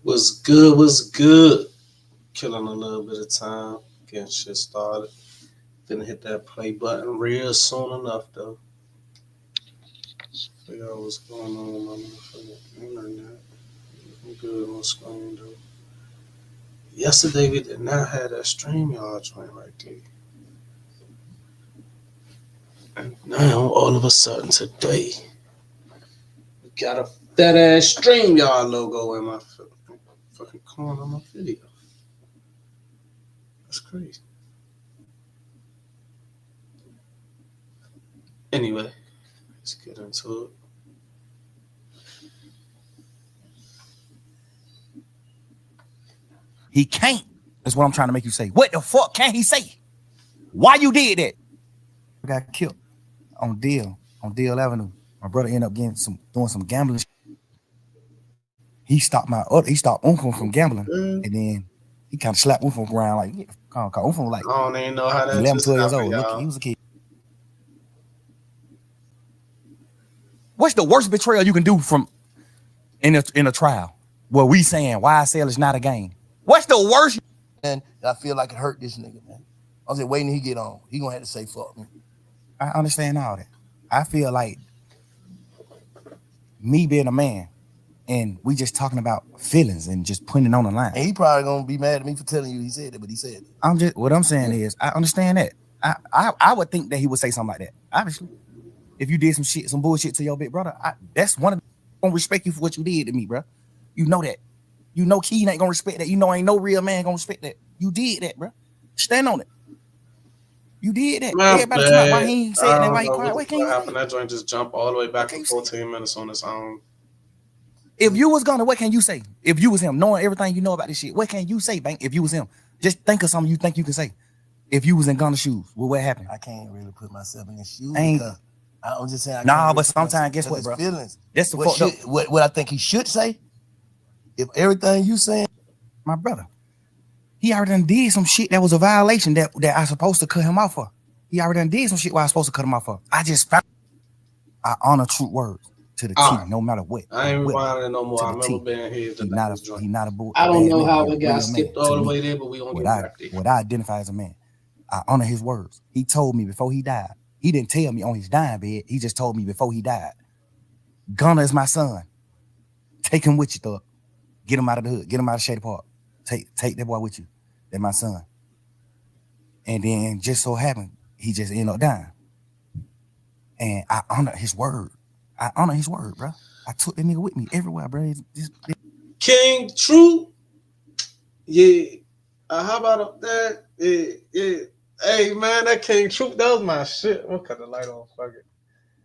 Was good, was good. Killing a little bit of time, getting shit started. Didn't hit that play button real soon enough though. Figure out what's going on with my motherfucking internet. I'm good on screen though. Yesterday we did not have that StreamYard joint right there. And now all of a sudden today we got a fat ass StreamYard logo in my fucking corner of my video. That's crazy. Anyway, let's get into it. He can't. That's what I'm trying to make you say. What the fuck can't he say? Why you did that? I got killed on Deal Avenue. My brother ended up doing some gambling. He stopped Uncle from gambling, and then he kind of slapped Uncle around like, Uncle like, I don't even know how that 11, just 12 years happened, old. y'all. Look, he was a kid. What's the worst betrayal you can do from in a trial where we saying YSL is not a game? What's the worst? And I feel like it hurt this nigga, man. I was just waiting till he get on. He gonna have to say fuck me. I understand all that. I feel like me being a man and we just talking about feelings and just putting it on the line. And he probably gonna be mad at me for telling you he said it, but he said it. What I'm saying is I understand that. I would think that he would say something like that. Obviously, if you did some bullshit to your big brother, that's one of them gonna respect you for what you did to me, bro. You know that. You know Key ain't gonna respect that. You know ain't no real man gonna respect that. You did that, bro. Stand on it. You did that. Everybody talking about why he ain't saying that, why he quiet. What happened? That joint just jumped all the way back for 14 minutes on its own. If you was gonna, what can you say? If you was him, knowing everything you know about this shit, what can you say, Bank? If you was him, just think of something you think you can say. If you was in Gunna's shoes, what happened? I can't really put myself in his shoes. I'm just saying. Nah, but sometimes, guess what, bro? Feelings. That's the fucked up. What I think he should say. If everything you saying, my brother, he already done did some shit that was a violation that I supposed to cut him off for. He already done did some shit where I supposed to cut him off for. I honor true words to the T, no matter what. I ain't rewinding no more. I've never been here. He not a bull. I don't know how it got skipped all the way there, but we gonna get back there. What I identify as a man, I honor his words. He told me before he died. He didn't tell me on his dying bed. He just told me before he died. Gunna is my son. Take him with you, thug. Get him out of the hood. Get him out of Shady Park. Take that boy with you. That's my son. And then just so happened, he just ended up dying. And I honor his word. I honor his word, bro. I took that nigga with me everywhere, bro. King True. Yeah. How about up there? Yeah. Hey, man, that King True, that was my shit. I'm gonna cut the light on. Fuck it.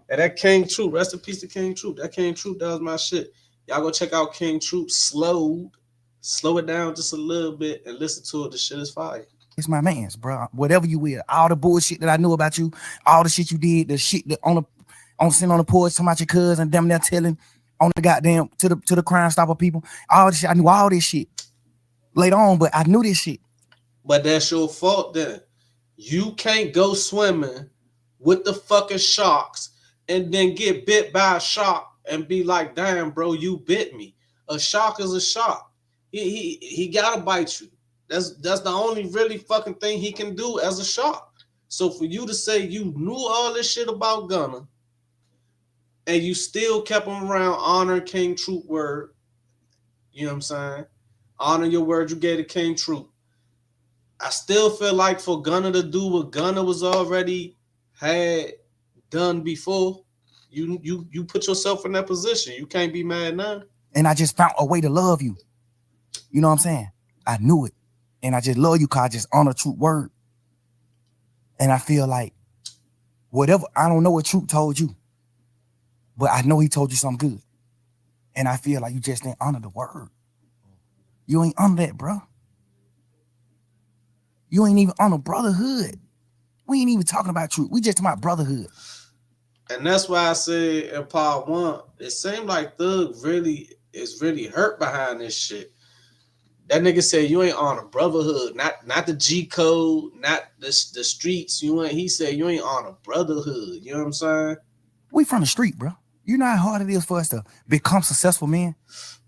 And that King True, rest in peace to King True. That King True, that was my shit. Y'all go check out King Troop slow it down just a little bit and listen to it. The shit is fire. It's my man's, bro. Whatever you will, all the bullshit that I knew about you, all the shit you did, the shit that sitting on the porch talking about your cousin, them there telling on the goddamn to the Crime Stopper people, all this shit. I knew all this shit later on, but I knew this shit. But that's your fault then. You can't go swimming with the fucking sharks and then get bit by a shark and be like, damn, bro, you bit me. A shark is a shark. He gotta bite you. That's the only really fucking thing he can do as a shark. So for you to say you knew all this shit about Gunna and you still kept him around, honor King Troop word, you know what I'm saying? Honor your word you gave to King Troop. I still feel like for Gunna to do what Gunna was already had done before, you put yourself in that position. You can't be mad now. And I just found a way to love you. You know what I'm saying? I knew it. And I just love you because I just honor true word. And I feel like whatever, I don't know what Troop told you, but I know he told you something good. And I feel like you just didn't honor the word. You ain't honor that, bro. You ain't even honor brotherhood. We ain't even talking about Troop. We just talking about brotherhood. And that's why I said in part one, it seemed like Thug is really hurt behind this shit. That nigga said you ain't on a brotherhood, not the G code, not the streets. He said you ain't on a brotherhood. You know what I'm saying? We from the street, bro. You know how hard it is for us to become successful men,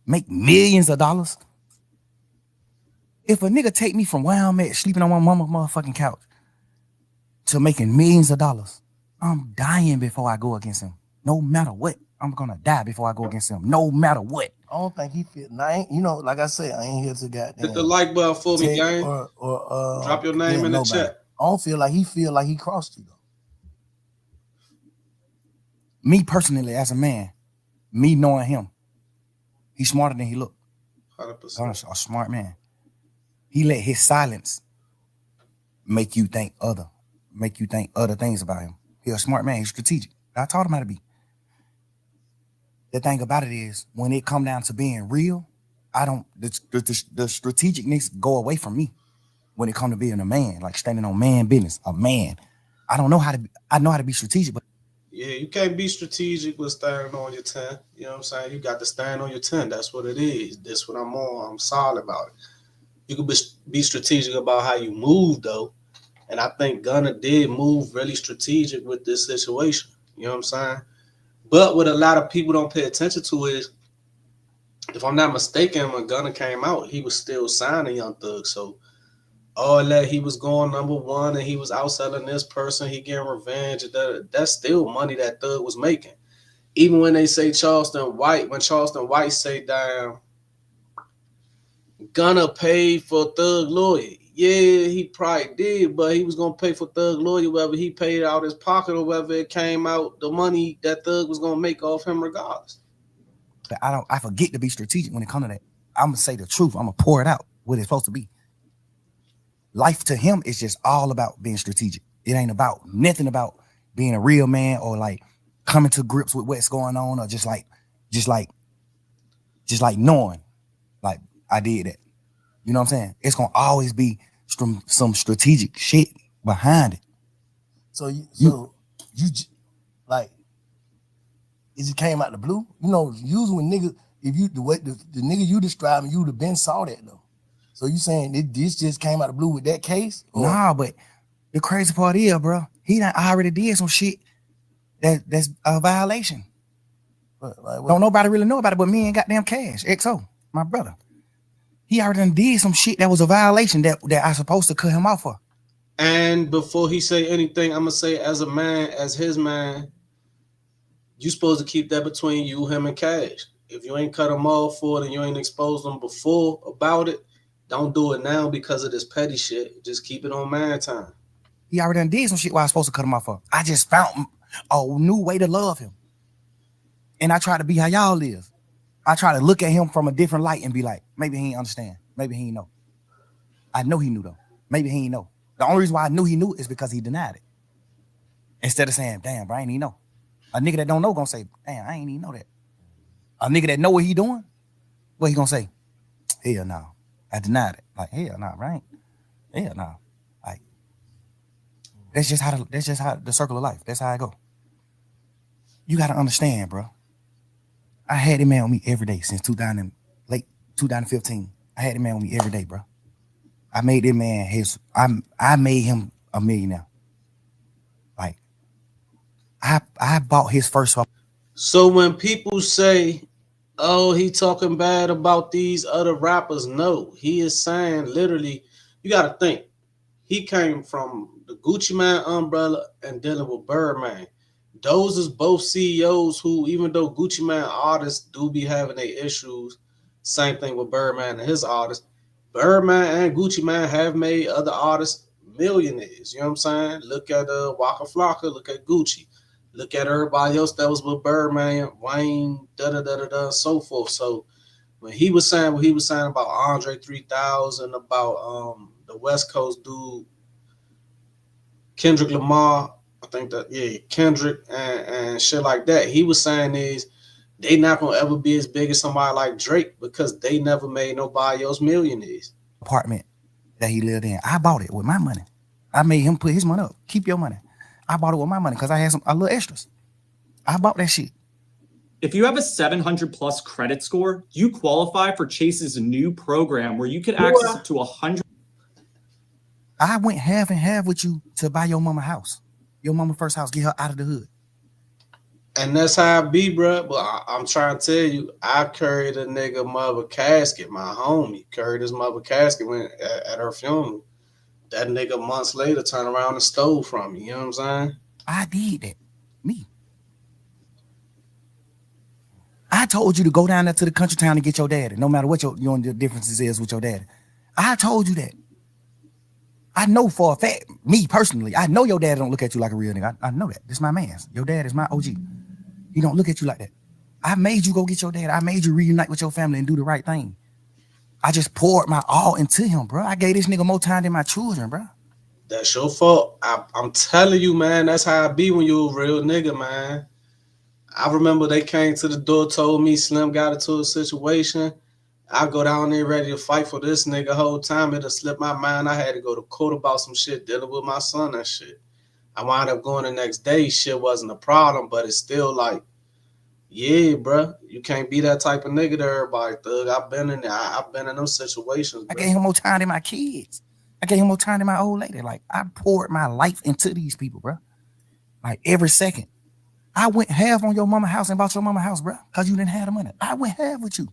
make millions of dollars. If a nigga take me from where I'm at, sleeping on my mama's motherfucking couch, to making millions of dollars, I'm dying before I go against him. No matter what, I'm gonna die before I go against him. No matter what. I don't think he feel. Now, you know, like I said, I ain't here to goddamn Hit the like button for me, gang. or Drop your name condemn in the nobody. chat. I don't feel like he crossed you though. Me personally, as a man, me knowing him, he's smarter than he look. 100%. A smart man. He let his silence make you think other things about him. He's a smart man. He's strategic. I taught him how to be. The thing about it is, when it come down to being real, the strategicness go away from me when it come to being a man, like standing on man business, a man. I know how to be strategic, but Yeah, you can't be strategic with standing on your 10. You know what I'm saying? You got to stand on your 10. That's what it is. That's what I'm on. I'm solid about it. You could be strategic about how you move, though. And I think Gunna did move really strategic with this situation. You know what I'm saying? But what a lot of people don't pay attention to is, if I'm not mistaken, when Gunna came out, he was still signing Young Thug. So all that, he was going #1 and he was outselling this person, he getting revenge. That's still money that Thug was making. Even when they say Charleston White, when Charleston White say, damn, Gunna paid for Thug lawyer. Yeah, he probably did, but he was gonna pay for Thug lawyer whether he paid out his pocket or whether it came out the money that Thug was gonna make off him regardless. I forget to be strategic when it comes to that. I'm gonna say the truth. I'm gonna pour it out what it's supposed to be. Life to him is just all about being strategic. It ain't about nothing about being a real man or like coming to grips with what's going on or just like knowing like I did that. You know what I'm saying? It's gonna always be some strategic shit behind it. So like, it just came out the blue. You know, usually when niggas, if you the nigga you describing, you would have been saw that though. So you saying this just came out of the blue with that case? Or? Nah, but the crazy part is, bro, he done already did some shit that's a violation. Like, don't nobody really know about it but me and goddamn Cash, XO, my brother. He already done did some shit that was a violation that I supposed to cut him off for. And before he say anything, I'm gonna say, as a man, as his man, you supposed to keep that between you, him, and Cash. If you ain't cut him off for it and you ain't exposed him before about it, don't do it now because of this petty shit. Just keep it on man time. He already done did some shit where I was supposed to cut him off for. I just found a new way to love him. And I try to be how y'all live. I try to look at him from a different light and be like, maybe he ain't understand. Maybe he ain't know. I know he knew though. Maybe he ain't know. The only reason why I knew he knew is because he denied it. Instead of saying, damn, bro, I ain't even know. A nigga that don't know gonna say, damn, I ain't even know that. A nigga that know what he doing, what he gonna say? Hell no. I denied it. Like, hell no, right? Hell no. Like, that's just how the circle of life. That's how I go. You gotta understand, bro. I had him man with me every day since late 2015. I had him man with me every day, bro. I made that man I made him a millionaire. Like, I bought his first home. So when people say, oh, he talking bad about these other rappers, no, he is saying literally, you got to think, he came from the Gucci Mane umbrella and dealing with Birdman. Those is both CEOs who, even though Gucci Mane artists do be having their issues, same thing with Birdman and his artists. Birdman and Gucci Mane have made other artists millionaires. You know what I'm saying? Look at Waka Flocka, look at Gucci. Look at everybody else that was with Birdman, Wayne, so forth. So when he was saying what he was saying about Andre 3000, about the West Coast dude, Kendrick Lamar, I think that, yeah, Kendrick and shit like that, he was saying is they not gonna ever be as big as somebody like Drake because they never made nobody else millionaires. Apartment that he lived in, I bought it with my money. I made him put his money up. Keep your money. I bought it with my money because I had a little extras. I bought that shit. If you have a 700 plus credit score, you qualify for Chase's new program where you can access up to 100. I went half and half with you to buy your mama house. Your mama first house, get her out of the hood. And that's how I be, bro. But I'm trying to tell you, I carried a nigga mother casket. My homie carried his mother casket when at her funeral. That nigga months later turned around and stole from me. You know what I'm saying? I did that. Me. I told you to go down there to the country town and get your daddy, no matter what your differences is with your daddy. I told you that. I know for a fact, me personally, I know your dad don't look at you like a real nigga. I know that. This is my man. Your dad is my OG. He don't look at you like that. I made you go get your dad. I made you reunite with your family and do the right thing. I just poured my all into him, bro. I gave this nigga more time than my children, bro. That's your fault. I'm telling you, man. That's how I be when you a real nigga, man. I remember they came to the door, told me Slim got into a situation. I go down there ready to fight for this nigga whole time. It'll slip my mind. I had to go to court about some shit dealing with my son and shit. I wound up going the next day. Shit wasn't a problem, but it's still like, yeah, bro. You can't be that type of nigga to everybody, thug. I've been in there. I've been in those situations, I bro. gave him more time than my kids. I gave him more time than my old lady. Like, I poured my life into these people, bro. Like, every second. I went half on your mama house and bought your mama house, bro, because you didn't have the money. I went half with you.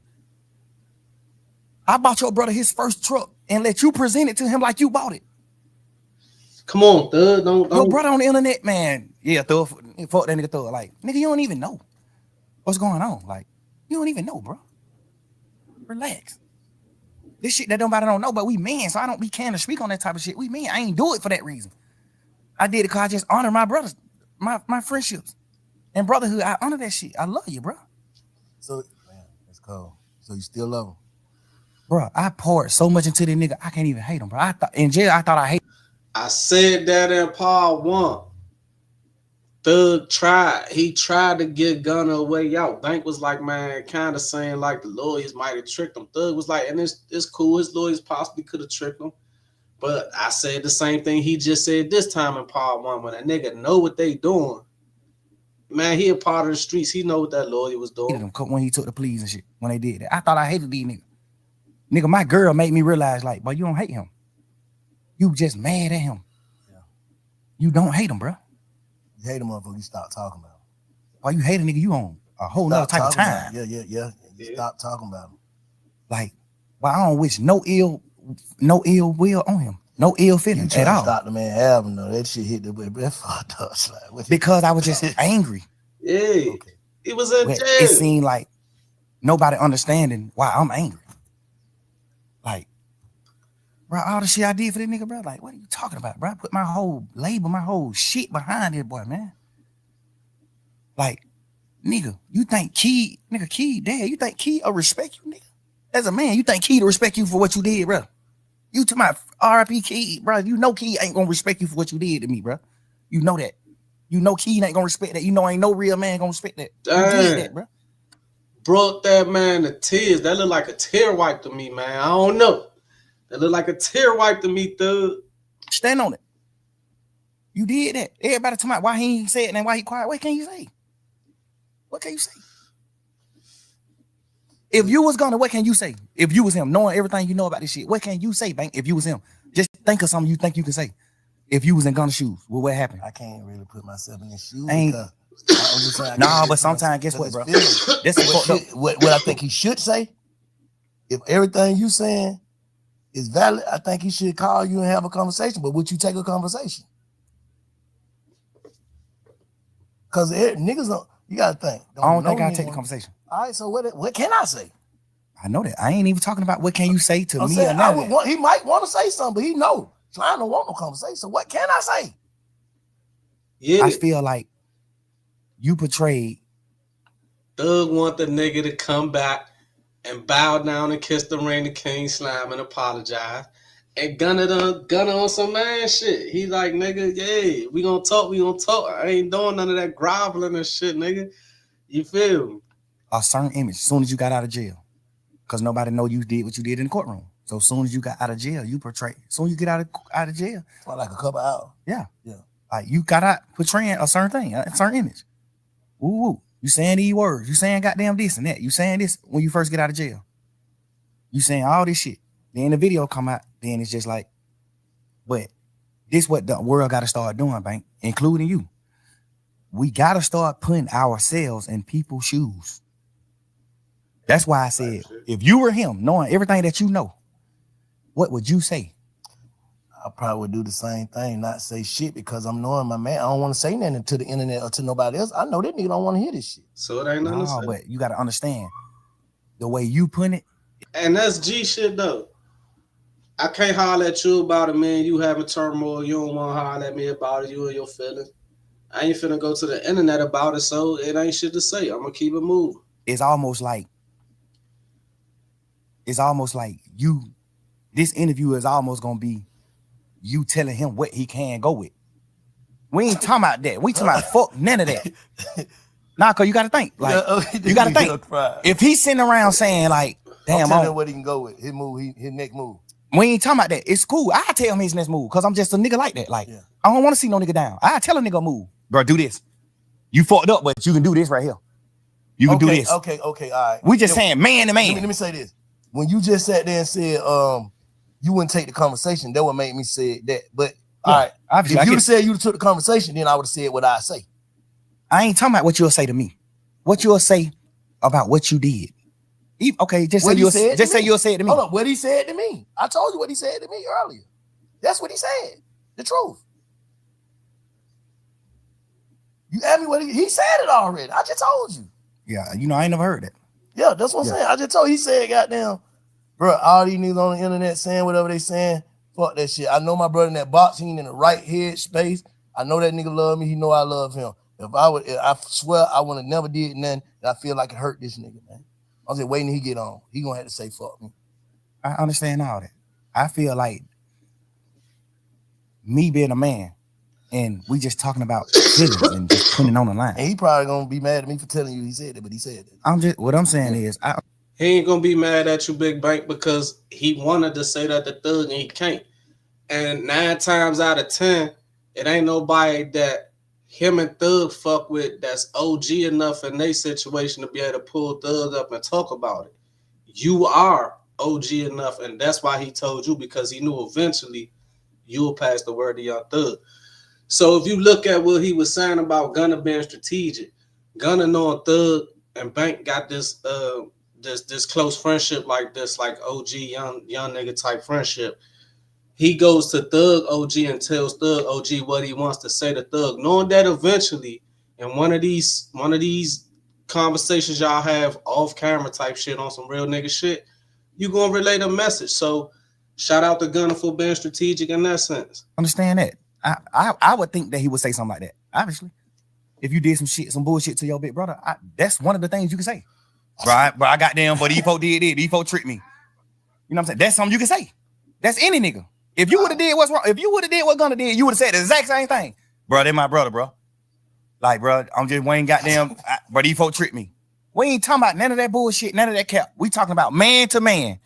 I bought your brother his first truck and let you present it to him like you bought it. Come on, thug. Don't. Your brother on the internet, man. Yeah, thug. Fuck that nigga thug. Like, nigga, you don't even know what's going on. Like, you don't even know, bro. Relax. This shit that nobody don't know, but we men, so I don't be can to speak on that type of shit. We men. I ain't do it for that reason. I did it because I just honor my brothers, my friendships. And brotherhood, I honor that shit. I love you, bro. So, man, that's cool. So you still love him? Bro, I poured so much into this nigga, I can't even hate him, bro. I thought in jail, I thought I hate. I said that in part one. Thug tried. He tried to get Gunna away out. Bank was like, man, kind of saying like the lawyers might have tricked him. Thug was like, and it's cool. His lawyers possibly could have tricked him. But I said the same thing he just said this time in part one. When a nigga know what they doing, man, he a part of the streets. He know what that lawyer was doing. Him when he took the pleas and shit. When they did that, I thought I hated these niggas. Nigga, my girl made me realize, like, but you don't hate him. You just mad at him. Yeah. You don't hate him, bro. You hate him motherfucker, you stop talking about him. Why you hate a nigga? You on a whole nother type of time. Yeah. You stop talking about him. Like, well, I don't wish no ill will on him. No ill feelings at all. Stop the man album though. That shit hit the way. That fucked up. Like, because I was just angry. Yeah. Okay. It was in jail. It seemed like nobody understanding why I'm angry. Like, bro, all the shit I did for this nigga, bro. Like, what are you talking about, bro? I put my whole label, my whole shit behind this boy, man. Like, nigga, you think Key, dad, you think Key will respect you, nigga? As a man, you think Key to respect you for what you did, bro? You to my RIP Key, bro. You know Key ain't gonna respect you for what you did to me, bro. You know that. You know Key ain't gonna respect that. You know ain't no real man gonna respect that. You did that, bro. Brought that man to tears. That looked like a tear wipe to me, man. I don't know. That looked like a tear wipe to me, thug. Stand on it. You did that. Everybody talking about why he ain't say it and why he quiet. What can you say? What can you say? If you was gonna, what can you say? If you was him, knowing everything you know about this shit, what can you say, Bank? If you was him, just think of something you think you can say. If you was in Gunna's shoes, well, what happened? I can't really put myself in his shoes. Nah, but sometimes, guess what, bro? What I think he should say, if everything you saying is valid, I think he should call you and have a conversation. But would you take a conversation? Because niggas don't. You gotta think. I don't think I'll take the conversation. All right, so what can I say? I know that. I ain't even talking about what can you say to me or not. He might want to say something, but he know. So I don't want no conversation. So what can I say? Yeah. I feel like you portrayed. Thug want the nigga to come back and bow down and kiss the ring to King Slime and apologize. And Gunna on some man shit. He like, nigga, yeah, we gonna talk. I ain't doing none of that groveling and shit, nigga. You feel me? A certain image as soon as you got out of jail. Because nobody know you did what you did in the courtroom. So as soon as you got out of jail, you portray. As soon as you get out of jail. For like a couple hours. Yeah. Like you got out portraying a certain thing, a certain image. Woo. You saying these words. You saying goddamn this and that. You saying this when you first get out of jail. You saying all this shit. Then the video come out. Then it's just like, but this what the world got to start doing, Bank, including you. we gotta start putting ourselves in people's shoes. That's why I said, if you were him, knowing everything that you know, what would you say? I probably would do the same thing, not say shit, because I'm knowing my man. I don't want to say nothing to the internet or to nobody else. I know that nigga don't want to hear this shit. So it ain't nothing to say. But you gotta understand the way you put it. And that's G shit though. I can't holler at you about it, man. You having turmoil. You don't want to holler at me about it. You and your feelings. I ain't finna go to the internet about it, so it ain't shit to say. I'm gonna keep it moving. It's almost like you. This interview is almost gonna be you telling him what he can go with. We ain't talking about that. We talking about fuck none of that. Nah, cause you gotta think. Like you gotta think. If he's sitting around saying like, damn, tell him what he can go with. His move, his next move. We ain't talking about that. It's cool. I tell him his next move because I'm just a nigga like that. Like, I don't want to see no nigga down. I tell a nigga move. Bro, do this. You fucked up, but you can do this right here. You can do this. Okay, all right. We just saying man to man. Let me say this. When you just sat there and said you wouldn't take the conversation, that would make me say that. But all right, if you said you took the conversation, then I would have said what I say. I ain't talking about what you'll say to me. What you'll say about what you did. Okay, just say you'll say it to me. Hold on, what he said to me. I told you what he said to me earlier. That's what he said. The truth. You asked me what he said it already. I just told you. Yeah, I ain't never heard that. Yeah, that's what I'm saying. I just told you. He said, goddamn, bro, all these niggas on the internet saying whatever they saying, fuck that shit. I know my brother in that box, he ain't in the right head space. I know that nigga love me. He know I love him. I swear I would have never did nothing, and I feel like it hurt this nigga, man. I was just waiting till he get on. He gonna have to say fuck me. I understand all that. I feel like me being a man and we just talking about feelings and just putting it on the line. And he probably gonna be mad at me for telling you he said it, but he said it. What I'm saying is he ain't gonna be mad at you, Big Bank, because he wanted to say that the thug and he can't. And 9 times out of 10, it ain't nobody that him and Thug fuck with that's OG enough in their situation to be able to pull Thug up and talk about it. You are OG enough, and that's why he told you, because he knew eventually you'll pass the word to Young Thug. So if you look at what he was saying about Gunna being strategic, Gunna knowing Thug and Bank got this this close friendship like this, like OG young nigga type friendship. He goes to Thug OG and tells Thug OG what he wants to say to Thug, knowing that eventually in one of these conversations y'all have off camera type shit on some real nigga shit, you gonna relate a message. So shout out to Gunna for being strategic in that sense. Understand that. I would think that he would say something like that. Obviously, if you did some bullshit to your big brother, that's one of the things you can say. Right, but I got them, but Efo did it. Efo tricked me. You know what I'm saying? That's something you can say. That's any nigga. If you would have did what's wrong, if you would have did what Gunna did, you would have said the exact same thing. Bro, they my brother, bro. Like, bro, I'm just Wayne goddamn, but Efo tricked me. We ain't talking about none of that bullshit, none of that cap. We talking about man to man.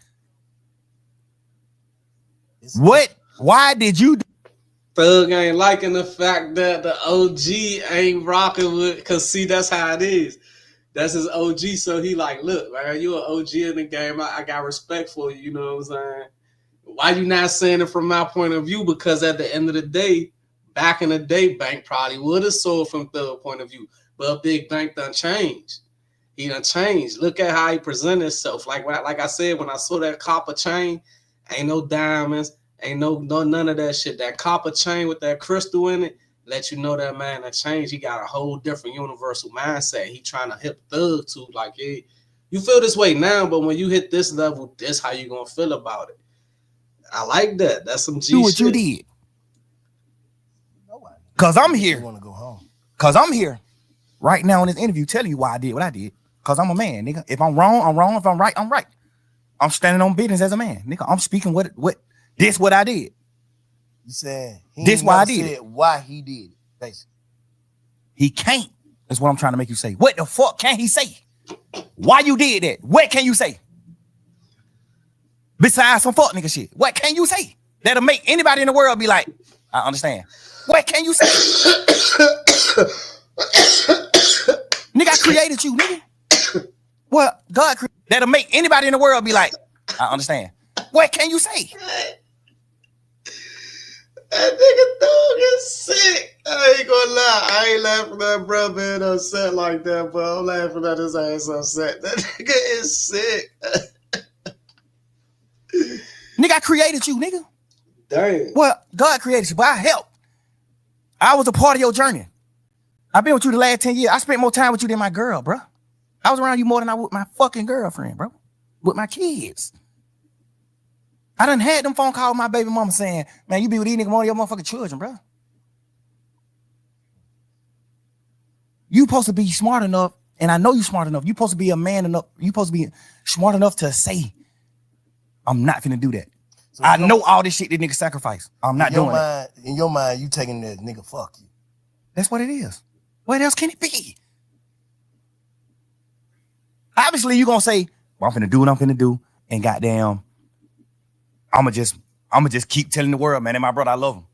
What? Why did you? Thug ain't liking the fact that the OG ain't rocking with, cause see, that's how it is. That's his OG. So he like, look, man, you an OG in the game. I got respect for you. You know what I'm saying? Why you not saying it from my point of view? Because at the end of the day, back in the day, Bank probably would have sold from Thug point of view. But Big Bank done changed. He done changed. Look at how he presented himself. Like I said, when I saw that copper chain, ain't no diamonds, ain't no none of that shit. That copper chain with that crystal in it, let you know that man that changed. He got a whole different universal mindset. He trying to hit Thug to like, hey, you feel this way now, but when you hit this level, this how you gonna feel about it. I like that. That's some G do what shit. You did. Cause I'm here. Want to go home? Cause I'm here right now in this interview telling you why I did what I did. Cause I'm a man, nigga. If I'm wrong, I'm wrong. If I'm right, I'm right. I'm standing on business as a man, nigga. I'm speaking what I did. You said this why I did it. Why he did it, basically. He can't. That's what I'm trying to make you say. What the fuck can he say? Why you did that? What can you say? Besides some fuck nigga shit. What can you say that'll make anybody in the world be like, I understand? What can you say? Nigga, I created you, nigga. Well, God created that'll make anybody in the world be like, I understand. What can you say? That nigga Thug is sick. I ain't gonna lie. I ain't laughing at bro being upset like that, but I'm laughing at his ass upset. That nigga is sick. Nigga, I created you, nigga. Damn. Well, God created you, but I helped. I was a part of your journey. I've been with you the last 10 years. I spent more time with you than my girl, bro. I was around you more than I was with my fucking girlfriend, bro. With my kids. I done had them phone calls with my baby mama saying, man, you be with these niggas more than your motherfucking children, bro. You supposed to be smart enough, and I know you smart enough. You supposed to be a man enough. You supposed to be smart enough to say, I'm not finna do that. So I know all this shit that nigga sacrifice. I'm not doing it. In your mind, you taking that nigga fuck you. That's what it is. What else can it be? Obviously, you gonna say, well, I'm finna do what I'm finna do, and goddamn, I'ma just keep telling the world, man, and my brother, I love him.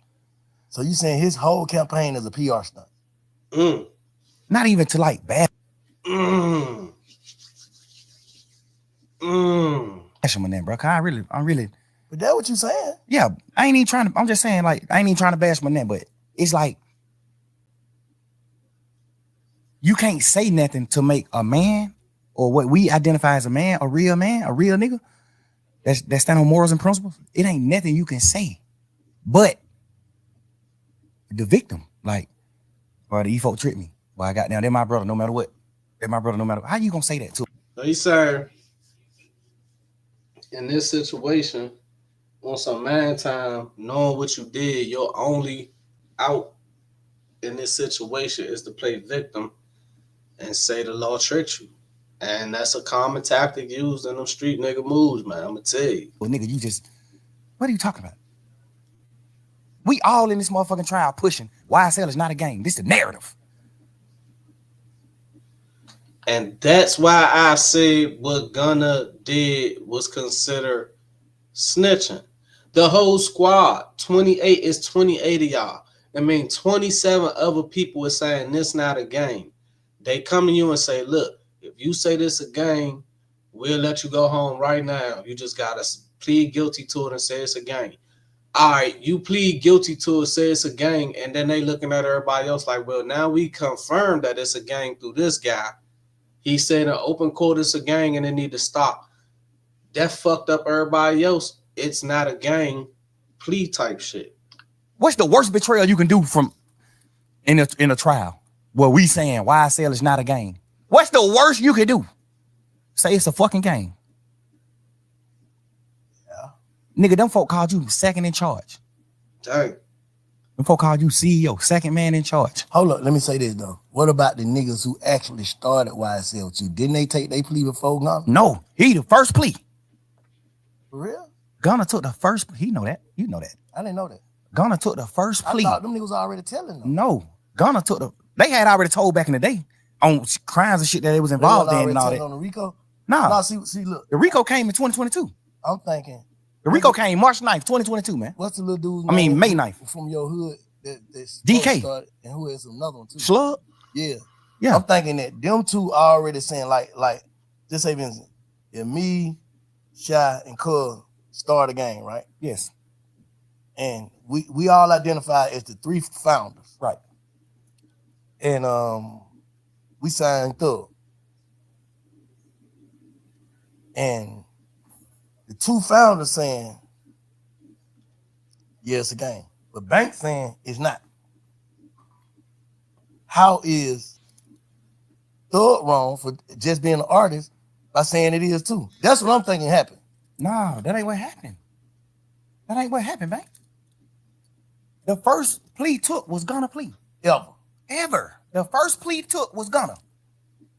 So you saying his whole campaign is a PR stunt? Not even to like bad. That's my name, bro. I'm really. But that's what you saying. Yeah, I ain't even trying to. I'm just saying, like, I ain't even trying to bash my name, but it's like you can't say nothing to make a man or what we identify as a man, a real nigga that stand on morals and principles. It ain't nothing you can say, but the victim, like, well, the folk tricked me. Well, I got down. They're my brother, no matter what. They're my brother, no matter what. How you gonna say that to? So you sir, in this situation, on some man time, knowing what you did, your only out in this situation is to play victim and say the law tricked you. And that's a common tactic used in them street nigga moves, man. I'm gonna tell you. Well, nigga, what are you talking about? We all in this motherfucking trial pushing YSL is not a game. This is the narrative. And that's why I say what Gunna did was considered snitching. The whole squad, 28 is 28 of y'all. I mean, 27 other people is saying this not a game. They come to you and say, look, if you say this a game, we'll let you go home right now. You just got to plead guilty to it and say it's a game. All right, you plead guilty to it, say it's a gang, and then they looking at everybody else like, well, now we confirmed that it's a gang through this guy. He said in open court it's a gang and it need to stop. That fucked up everybody else. It's not a gang plea type shit. What's the worst betrayal you can do from in a trial where we saying YSL is not a gang? What's the worst you can do? Say it's a fucking gang. Yeah. Nigga, them folk called you second in charge. Dang. Them folk called you CEO, second man in charge. Hold up, let me say this though. What about the niggas who actually started YSL with you? Didn't they take their plea before Gunna? No, he the first plea. For real? Gunna took the first. He know that. You know that. I didn't know that. Gunna took the first plea. I thought them niggas already telling them. No, Gunna took the. They had already told back in the day on crimes and shit that they was involved in and all that. On the RICO? Nah, see, look. The RICO came in 2022. I'm thinking. The RICO came March 9th, 2022, man. What's the little dude? May 9th. From your hood that's DK. Started, and who is another one too? Slug? Yeah. Yeah. I'm thinking that them two already saying like just say Vincent, if me, Shy, and Cub start a gang, right? Yes. And we all identify as the three founders. Right. And we signed Thug. And the two founders saying, yeah, it's a gang. But Bank saying it's not. How is Thug wrong for just being an artist by saying it is too? That's what I'm thinking happened. No, that ain't what happened. That ain't what happened, Bank. The first plea took was Gunna plea. Ever. The first plea took was Gunna.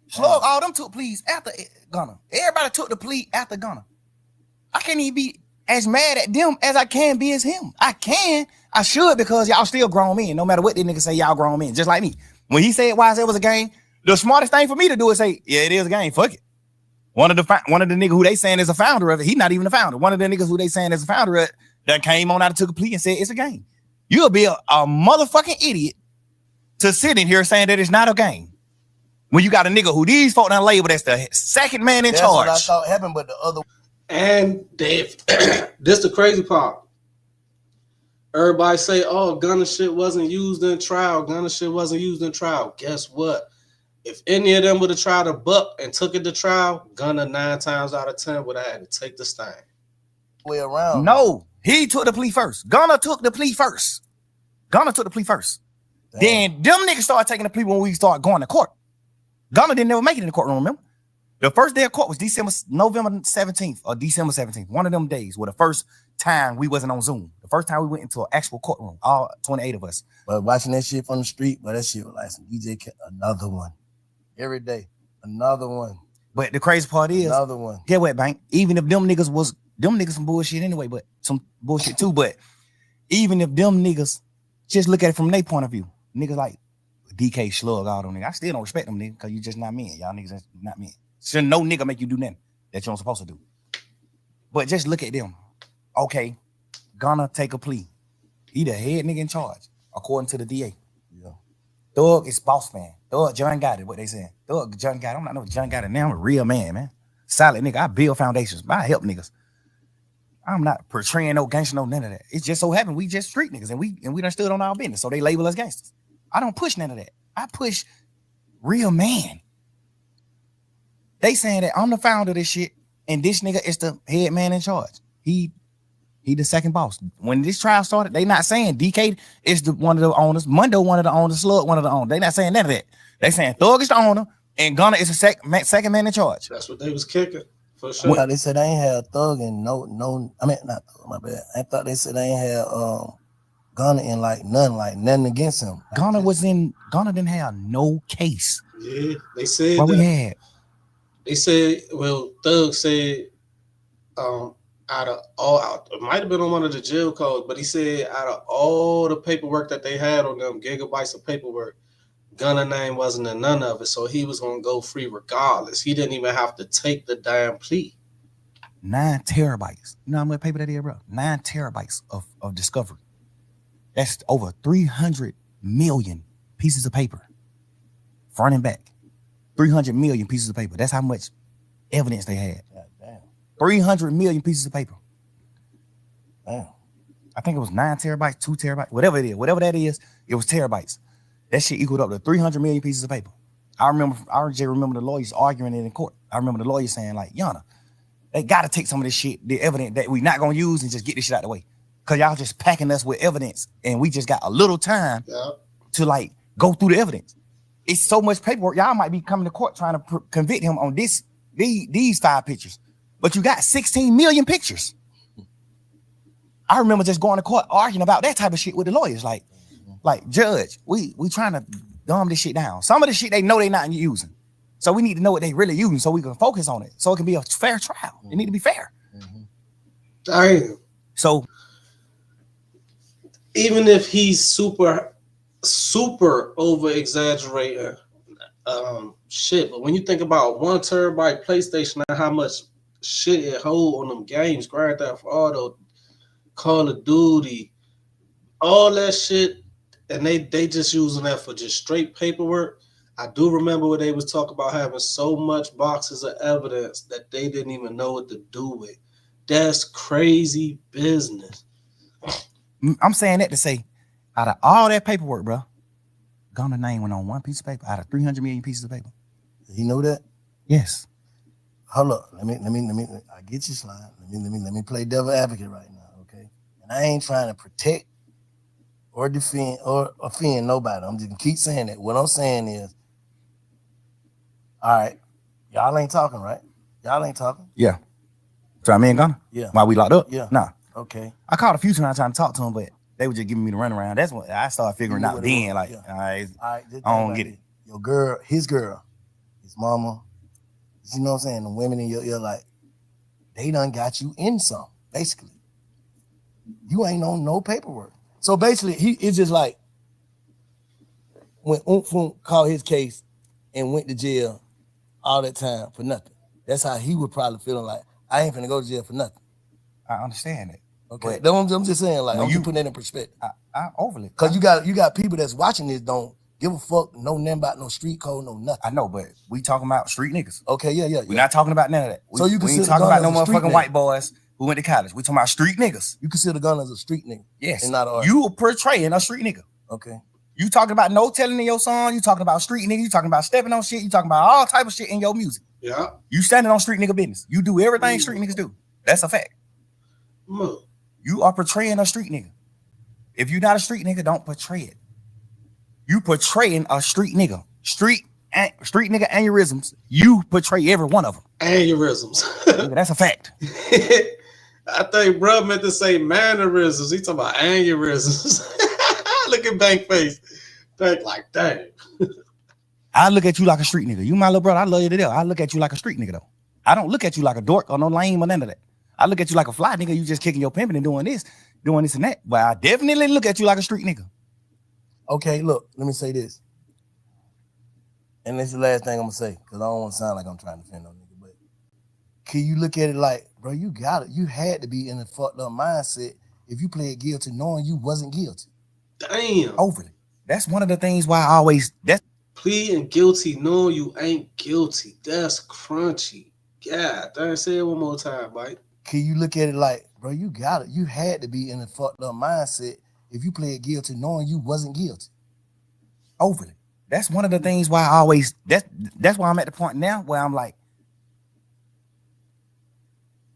Slug, all them took pleas after Gunna. Everybody took the plea after Gunna. I can't even be as mad at them as I can be as him. I should, because y'all still grown men. No matter what they niggas say, y'all grown men, just like me. When he said YSL was a gang, the smartest thing for me to do is say, yeah, it is a gang. Fuck it. One of the niggas who they saying is a founder of it, he not even a founder. One of the niggas who they saying is a founder of it that came on out and took a plea and said it's a gang. You'll be a motherfucking idiot to sit in here saying that it's not a gang when you got a nigga who these folk done labeled as the second man in charge. That's what I thought happened, but the other. And Dave, this the crazy part. Everybody say, oh, gunner shit wasn't used in trial. Gunner shit wasn't used in trial. Guess what? If any of them would have tried to buck and took it to trial, Gunner 9 times out of 10 would have had to take the stand. Way around. No, he took the plea first. Gunner took the plea first. Damn. Then them niggas started taking the plea when we started going to court. Gunner didn't never make it in the courtroom, remember? The first day of court was November 17th or December 17th. One of them days were the first time we wasn't on Zoom. The first time we went into an actual courtroom, all 28 of us. But watching that shit from the street, but that shit was like some DJ, another one. Every day, another one. But the crazy part is, another one. Get what, Bank? Even if them niggas some bullshit anyway, but some bullshit too. But even if them niggas just look at it from their point of view, niggas like DK Slug, all them niggas, I still don't respect them niggas because you just not men. Y'all niggas not men. Should no nigga make you do nothing that you're supposed to do. But just look at them. Okay, gonna take a plea. He the head nigga in charge, according to the DA. Yeah. Thug is boss man. Thug John got it, what they saying. Thug John got it. I'm not no John got it now. I'm a real man, man. Solid nigga. I build foundations. I help niggas. I'm not portraying no gangster, no none of that. It just so happened we just street niggas and we done stood on our business. So they label us gangsters. I don't push none of that. I push real man. They saying that I'm the founder of this shit, and this nigga is the head man in charge. He the second boss. When this trial started, they not saying DK is one of the owners, Mundo one of the owners, Slug one of the owners. They not saying none of that. They saying Thug is the owner, and Gunner is the second man in charge. That's what they was kicking, for sure. Well, they said they ain't had Thug and no. I mean, not Thug, my bad. I thought they said they ain't had Gunner in nothing against him. Gunner didn't have no case. Yeah, they said what that. We had. They said, well, Thug said, out of all, it might have been on one of the jail codes, but he said out of all the paperwork that they had on them, gigabytes of paperwork, Gunner name wasn't in none of it, so he was gonna go free regardless. He didn't even have to take the damn plea. 9 terabytes. You know how much paper that is, bro? 9 terabytes of discovery. That's over 300 million pieces of paper, front and back. 300 million pieces of paper. That's how much evidence they had. God damn. 300 million pieces of paper. Damn. I think it was 9 terabytes, 2 terabytes, whatever it is. Whatever that is, it was terabytes. That shit equaled up to 300 million pieces of paper. I just remember the lawyers arguing it in court. I remember the lawyers saying, like, Yana, they got to take some of this shit, the evidence that we not going to use, and just get this shit out of the way. Because y'all just packing us with evidence, and we just got a little time to, like, go through the evidence. It's so much paperwork. Y'all might be coming to court trying to convict him on these 5 pictures. But you got 16 million pictures. I remember just going to court arguing about that type of shit with the lawyers. Like, Judge, we trying to dumb this shit down. Some of the shit they know they not using. So we need to know what they really using so we can focus on it. So it can be a fair trial. It need to be fair. Damn. So even if he's super over exaggerating shit, but when you think about 1 terabyte PlayStation and how much shit it hold on them games, Grand Theft Auto, Call of Duty, all that shit, and they just using that for just straight paperwork. I do remember when they was talking about having so much boxes of evidence that they didn't even know what to do with. That's crazy business. I'm saying that to say, out of all that paperwork, bro, Gunner's name went on 1 piece of paper out of 300 million pieces of paper. You know that? Yes. Hold up. Let me. I get you, Slime. Let me play devil advocate right now, okay? And I ain't trying to protect or defend or offend nobody. I'm just gonna keep saying that. What I'm saying is, all right, y'all ain't talking, right? Y'all ain't talking. Yeah. Try me and Gunner? Yeah. While we locked up? Yeah. Nah. Okay. I called a few times trying to talk to him, but they were just giving me the runaround. That's when I started figuring out then, like, all right, I don't get it. Your girl, his mama, you know what I'm saying? The women in your ear, like, they done got you in some, basically. You ain't on no paperwork. So basically, it's just like when Umfum called his case and went to jail all that time for nothing. That's how he would probably feeling like, I ain't finna go to jail for nothing. I understand it. Okay, I'm just saying, like, I'm just putting that in perspective. I overly. Because you got people that's watching this don't give a fuck, know nothing about no street code, no nothing. I know, but we talking about street niggas. Okay, yeah. We're not talking about none of that. So you can we ain't talking about no motherfucking white boys who went to college. We talking about street niggas. You consider Gunna as a street nigga? Yes. And not an artist. You portraying a street nigga. Okay. You talking about no telling in your song. You talking about street nigga. You talking about stepping on shit. You talking about all type of shit in your music. Yeah. You standing on street nigga business. You do everything street niggas do. That's a fact. You are portraying a street nigga. If you're not a street nigga, don't portray it. You portraying a street nigga. Street nigga aneurysms. You portray every one of them. Aneurysms. Nigga, that's a fact. I think bro meant to say mannerisms. He talking about aneurysms. Look at Bank face. Bank like, dang. I look at you like a street nigga. You my little brother. I love you to death. I look at you like a street nigga though. I don't look at you like a dork or no lame or none of that. I look at you like a fly nigga. You just kicking your pimping and doing this and that. But I definitely look at you like a street nigga. Okay, look, let me say this. And this is the last thing I'm gonna say, because I don't want to sound like I'm trying to defend no nigga, but can you look at it like, bro, you got it. You had to be in a fucked up mindset if you played guilty knowing you wasn't guilty. Damn. Overly. That's one of the things why I always pleading guilty knowing you ain't guilty. That's crunchy. God, damn, say it one more time, Mike. Can you look at it like, bro, you got it. You had to be in a fucked up mindset if you played guilty knowing you wasn't guilty. Overly. That's one of the things why I always that's why I'm at the point now where I'm like,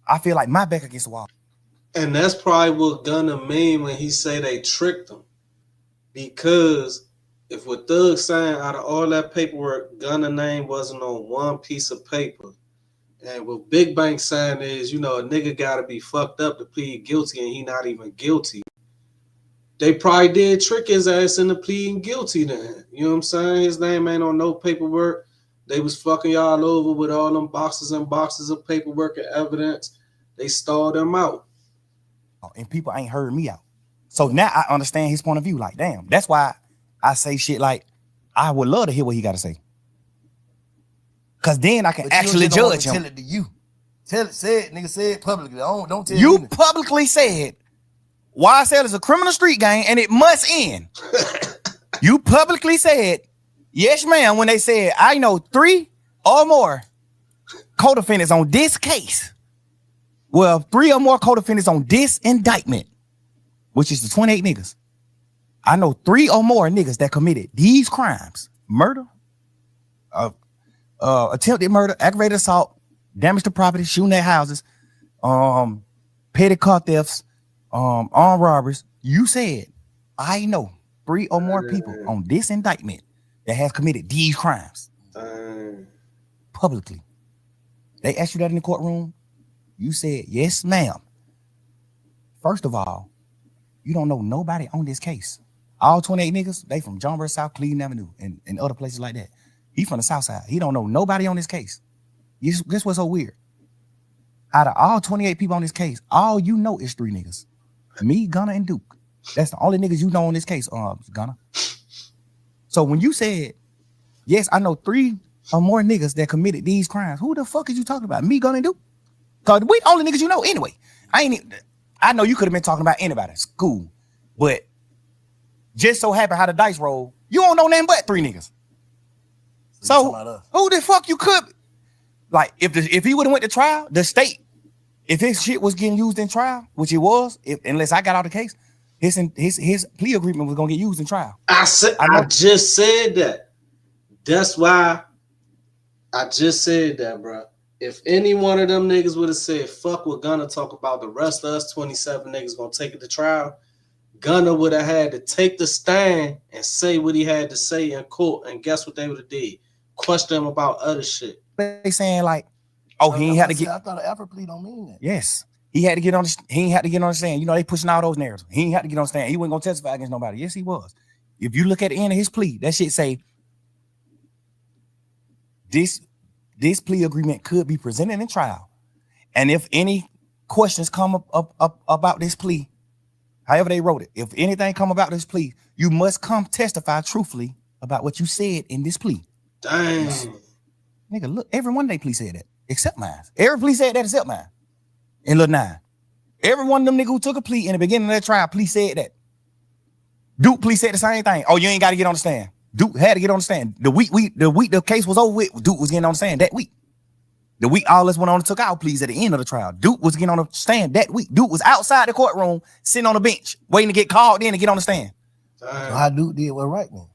I feel like my back against the wall. And that's probably what Gunna mean when he say they tricked him. Because if what Thug saying out of all that paperwork, Gunna name wasn't on one piece of paper. And what Big Bank saying is, you know, a nigga gotta be fucked up to plead guilty and he not even guilty. They probably did trick his ass into pleading guilty then. You know what I'm saying? His name ain't on no paperwork. They was fucking y'all over with all them boxes and boxes of paperwork and evidence. They stalled him out. And people ain't heard me out. So now I understand his point of view. Like, damn, that's why I say shit like, I would love to hear what he got to say. Because then I can actually judge him. Tell it to you. Tell it, say it, nigga, say it publicly. Don't tell you me. Publicly said, YSL is a criminal street gang and it must end. You publicly said, yes, ma'am, when they said, I know 3 or more co-defendants on this case. Well, 3 or more co-defendants on this indictment, which is the 28 niggas. I know 3 or more niggas that committed these crimes: murder, attempted murder, aggravated assault, damage to property, shooting at houses, petty car thefts, armed robberies. You said, I know 3 or more people on this indictment that has committed these crimes. Publicly. They asked you that in the courtroom. You said, yes, ma'am. First of all, you don't know nobody on this case. All 28 niggas, they from John Burr South, Cleveland Avenue, and other places like that. He from the South Side. He don't know nobody on this case. Guess what's so weird? Out of all 28 people on this case, all you know is 3 niggas. Me, Gunna, and Duke. That's the only niggas you know on this case, Gunna. So when you said, yes, I know 3 or more niggas that committed these crimes, who the fuck is you talking about? Me, Gunna, and Duke? Because we the only niggas you know anyway. I know you could have been talking about anybody. It's cool. But just so happen how the dice roll, you don't know nothing but 3 niggas. So who the fuck you could? Like, if he would have went to trial, the state, if his shit was getting used in trial, which it was, unless I got out of the case, his plea agreement was gonna get used in trial. I just said that. That's why I just said that, bro. If any one of them niggas would have said, fuck what Gunna talk about, the rest of us 27 niggas gonna take it to trial, Gunna would have had to take the stand and say what he had to say in court, and guess what they would have did? Question him about other shit. They saying like, oh, he ain't had to get. I thought an effort plea don't mean that. Yes, he had to get on. He ain't had to get on the stand. You know, they pushing all those narratives. He ain't had to get on the stand. He wasn't gonna testify against nobody. Yes, he was. If you look at the end of his plea, that shit say this plea agreement could be presented in trial, and if any questions come up about this plea, however they wrote it, if anything come about this plea, you must come testify truthfully about what you said in this plea. Dang. Yes. Nigga, look, every one of they plea said that, except mine. Every plea said that except mine. In Lil 9. Every one of them niggas who took a plea in the beginning of that trial, plea said that. Duke plea said the same thing. Oh, you ain't got to get on the stand. Duke had to get on the stand. The week the case was over with, Duke was getting on the stand that week. The week all us went on and took our pleas at the end of the trial. Duke was getting on the stand that week. Duke was outside the courtroom, sitting on the bench, waiting to get called in to get on the stand. So how Duke did what right then?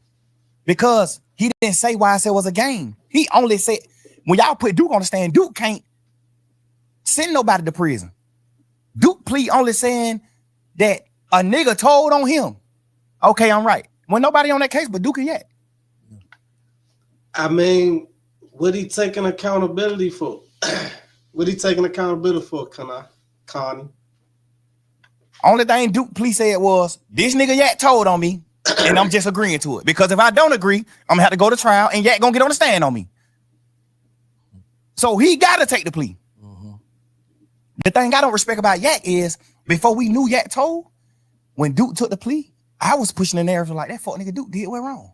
Because he didn't say why I said it was a game. He only said, when y'all put Duke on the stand, Duke can't send nobody to prison. Duke plea only saying that a nigga told on him. Okay, I'm right. When nobody on that case but Duke yet. I mean, what he taking accountability for? What he taking accountability for, Connie? Only thing Duke plea said was, this nigga Yak told on me, and I'm just agreeing to it. Because if I don't agree, I'm gonna have to go to trial, and Yak gonna get on the stand on me. So he gotta take the plea. Mm-hmm. The thing I don't respect about Yak is, before we knew Yak told, when Duke took the plea, I was pushing the narrative like, that fuck nigga Duke did what wrong.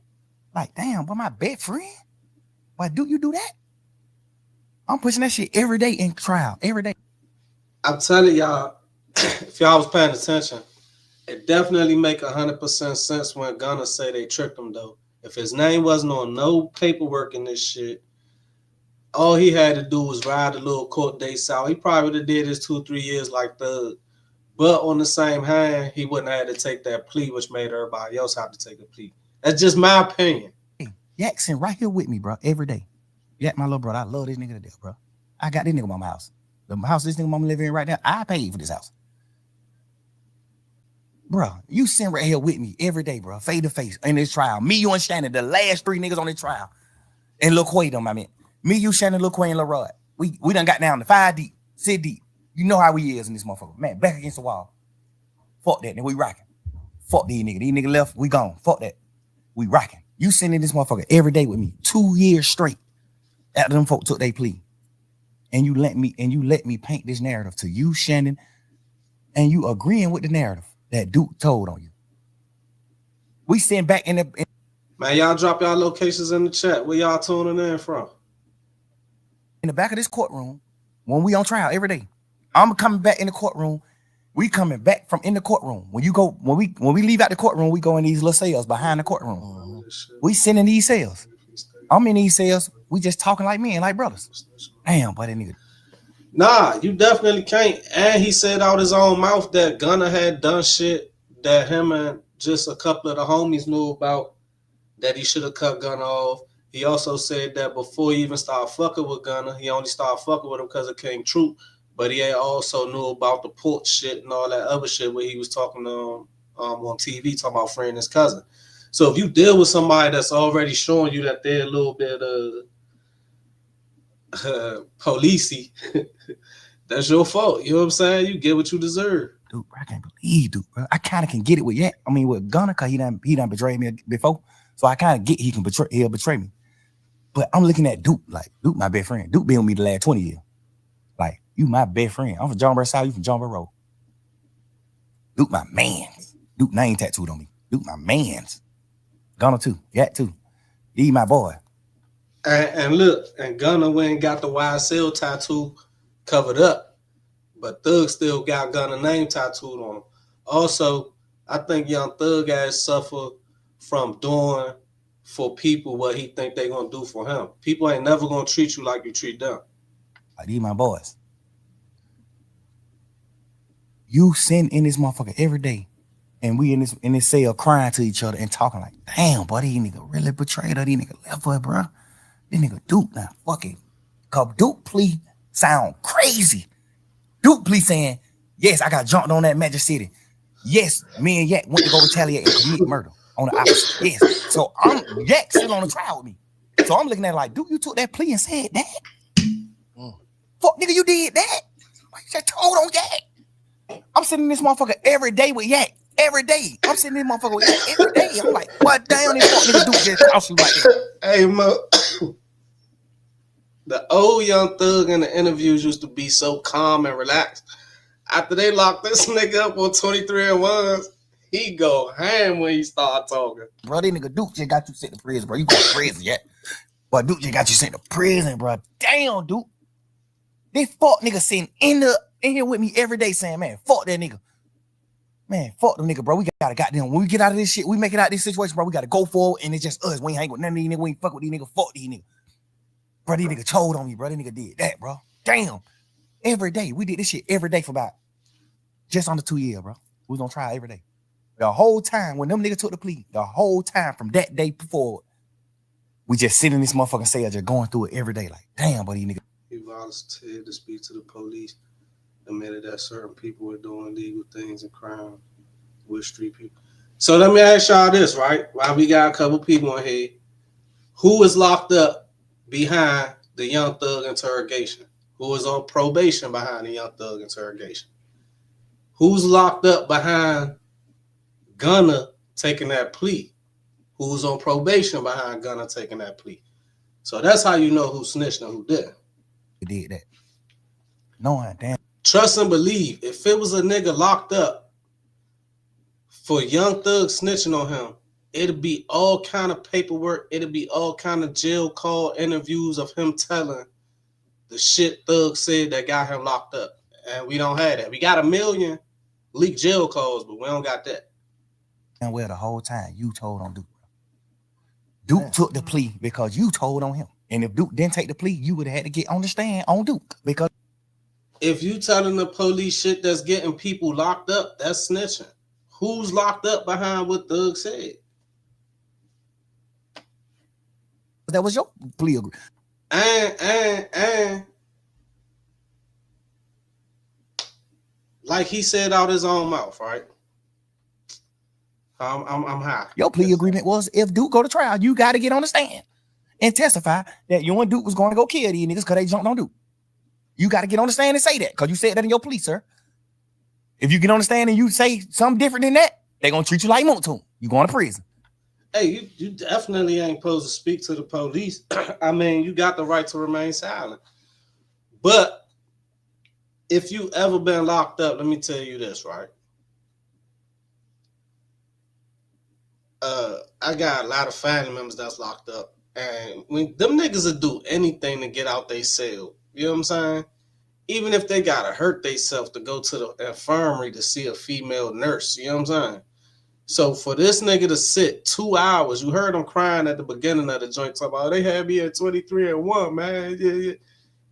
Like, damn, but my best friend? Why Duke you do that? I'm pushing that shit every day in trial, every day. I'm telling y'all, if y'all was paying attention, it definitely make 100% sense when Gunna say they tricked him though. If his name wasn't on no paperwork in this shit, all he had to do was ride a little court dates out. He probably would have did his 2-3 years like Thug. But on the same hand, he wouldn't have had to take that plea, which made everybody else have to take a plea. That's just my opinion. Hey, Yak's right here with me, bro, every day. Yak, my little brother, I love this nigga to death, bro. I got this nigga mama house. The house this nigga mama living in right now, I paid for this house. Bro, you sitting right here with me every day, bro, face to face in this trial. Me, you, and Shannon, the last 3 niggas on this trial. And Lil Quay them, I mean. Me, you, Shannon, Lil Quay, and Lil Rod. We done got down to 5 deep, 6 deep. You know how we is in this motherfucker. Man, back against the wall. Fuck that, nigga, we rocking. Fuck these niggas. These niggas left, we gone. Fuck that. We rocking. You sitting in this motherfucker every day with me, 2 years straight after them folk took their plea. And you let me paint this narrative to you, Shannon, and you agreeing with the narrative that Duke told on you. We sitting back in the... Man, y'all drop y'all locations in the chat. Where y'all tuning in from? In the back of this courtroom, when we on trial every day, I'm coming back in the courtroom. We coming back from in the courtroom. When we leave out the courtroom, we go in these little cells behind the courtroom. Oh, we sitting in these cells. I'm in these cells. We just talking like men, like brothers. Damn, boy, that nigga. Nah, you definitely can't. And he said out his own mouth that Gunna had done shit that him and just a couple of the homies knew about, that he should have cut Gunna off. He also said that before he even started fucking with Gunna, he only started fucking with him because it came true. But he also knew about the port shit and all that other shit where he was talking on TV, talking about friend his cousin. So if you deal with somebody that's already showing you that they're a little bit policey, that's your fault. You know what I'm saying? You get what you deserve. Dude, I can't believe, dude, bro. I kind of can get it with Yak. I mean, with Gunna, because he done betrayed me before. So I kind of get he'll betray me. But I'm looking at Duke, like, Duke my best friend. Duke been with me the last 20 years. Like, you my best friend. I'm from John Burr South, you from John Burr Road. Duke my mans. Duke name tattooed on me. Duke my mans. Gunna too. Yak too. He my boy. And look, and Gunna went and got the YSL tattoo covered up. But Thug still got Gunna name tattooed on him. Also, I think Young Thug ass suffer from doing for people what he think they gonna do for him. People ain't never gonna treat you like you treat them. Like, these my boys. You sitting in this motherfucker every day, and we in this cell crying to each other and talking like, damn, boy, these nigga really betrayed her. These nigga left her, bro. This nigga Duke now, fucking. Cause Duke plea sound crazy. Duke plea saying, yes, I got jumped on that Magic City. Yes, me and Yak went to go retaliate and commit murder on the opposite. Yes. So Yak still on the trial with me. So I'm looking at it like, Duke, you took that plea and said that? Fuck, nigga, you did that? You just told on Yak. I'm sitting in this motherfucker every day with Yak. Every day. I'm sitting in this motherfucker with Yak every day. I'm like, what damn this fuck nigga Duke just cross you like that? Hey, Mo. The old Young Thug in the interviews used to be so calm and relaxed. After they locked this nigga up on 23 and 1s, he go ham when he start talking. Bro, this nigga Duke just got you sent to prison, bro. You going to prison yet? But Duke just got you sent to prison, bro. Damn, Duke. This fuck nigga sitting in here with me every day saying, man, fuck that nigga. Man, fuck the nigga, bro. We gotta goddamn, when we get out of this shit, we make it out of this situation, bro. We gotta go forward, and it's just us. We ain't hang with none of these niggas. We ain't fuck with these niggas. Fuck these niggas. Bro, these nigga told on me, bro. This nigga did that, bro. Damn. Every day. We did this shit every day for about just under 2 years, bro. We was on trial every day. The whole time when them niggas took the plea, the whole time from that day forward, we just sit in this motherfucking cell just going through it every day. Like, damn, buddy, nigga. He volunteered to speak to the police, admitted that certain people were doing illegal things and crime with street people. So let me ask y'all this, right? While we got a couple people in here, who is locked up behind the Young Thug interrogation? Who is on probation behind the Young Thug interrogation? Who's locked up behind Gunna taking that plea? Who's on probation behind Gunna taking that plea? So that's how you know who snitched and who didn't. Did that. No, damn. Trust and believe. If it was a nigga locked up for Young Thug snitching on him, it'd be all kind of paperwork. It'd be all kind of jail call interviews of him telling the shit Thug said that got him locked up. And we don't have that. We got 1 million leaked jail calls, but we don't got that. And well, the whole time you told on Duke. Duke took the plea because you told on him. And if Duke didn't take the plea, you would have had to get on the stand on Duke. Because if you telling the police shit that's getting people locked up, that's snitching. Who's locked up behind what Thug said? that was your plea agreement. And like he said out his own mouth, right? I'm high. Your plea agreement was if Duke go to trial, you got to get on the stand and testify that you and Duke was going to go kill these niggas because they jumped on Duke. You got to get on the stand and say that because you said that in your plea, sir. If you get on the stand and you say something different than that, they're going to treat you like Moontoon. You going to prison. Hey, you definitely ain't supposed to speak to the police. I mean, you got the right to remain silent. But if you ever been locked up, let me tell you this, right? I got a lot of family members that's locked up. And when them niggas will do anything to get out they cell. You know what I'm saying? Even if they gotta hurt themselves to go to the infirmary to see a female nurse. You know what I'm saying? So for this nigga to sit 2 hours, you heard him crying at the beginning of the joint talking about, they had me at 23-1, man.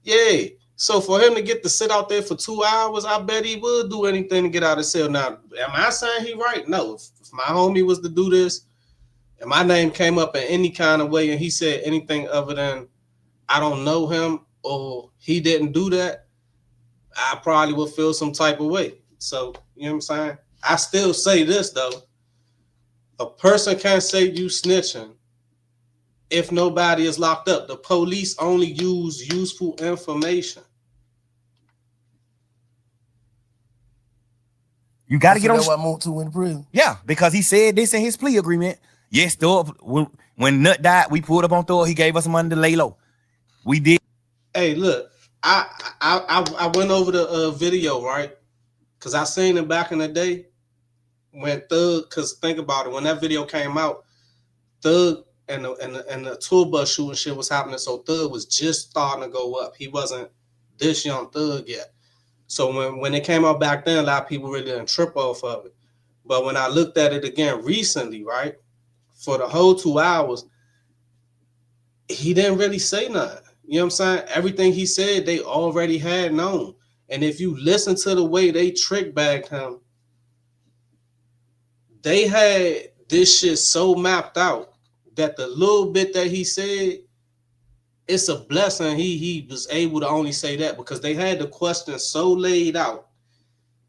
Yeah. So for him to get to sit out there for 2 hours, I bet he would do anything to get out of cell. Now, am I saying he right? No. If my homie was to do this, and my name came up in any kind of way, and he said anything other than I don't know him or he didn't do that, I probably would feel some type of way. So, you know what I'm saying? I still say this, though. A person can't say you snitching if nobody is locked up. The police only use useful information. You got to get on. That's why Moontoon went to prison. Yeah, because he said this in his plea agreement. Yes, Thug, when Nut died, we pulled up on Thug. He gave us some money to lay low. We did. Hey, look, I went over the video, right? Because I seen it back in the day when Thug, because think about it, when that video came out, Thug and the tour bus shooting shit was happening, so Thug was just starting to go up. He wasn't this young Thug yet. So when it came out back then, a lot of people really didn't trip off of it. But when I looked at it again recently, right, for the whole 2 hours, he didn't really say nothing. You know what I'm saying? Everything he said, they already had known. And if you listen to the way they trick bagged him, they had this shit so mapped out that the little bit that he said, it's a blessing he was able to only say that because they had the question so laid out.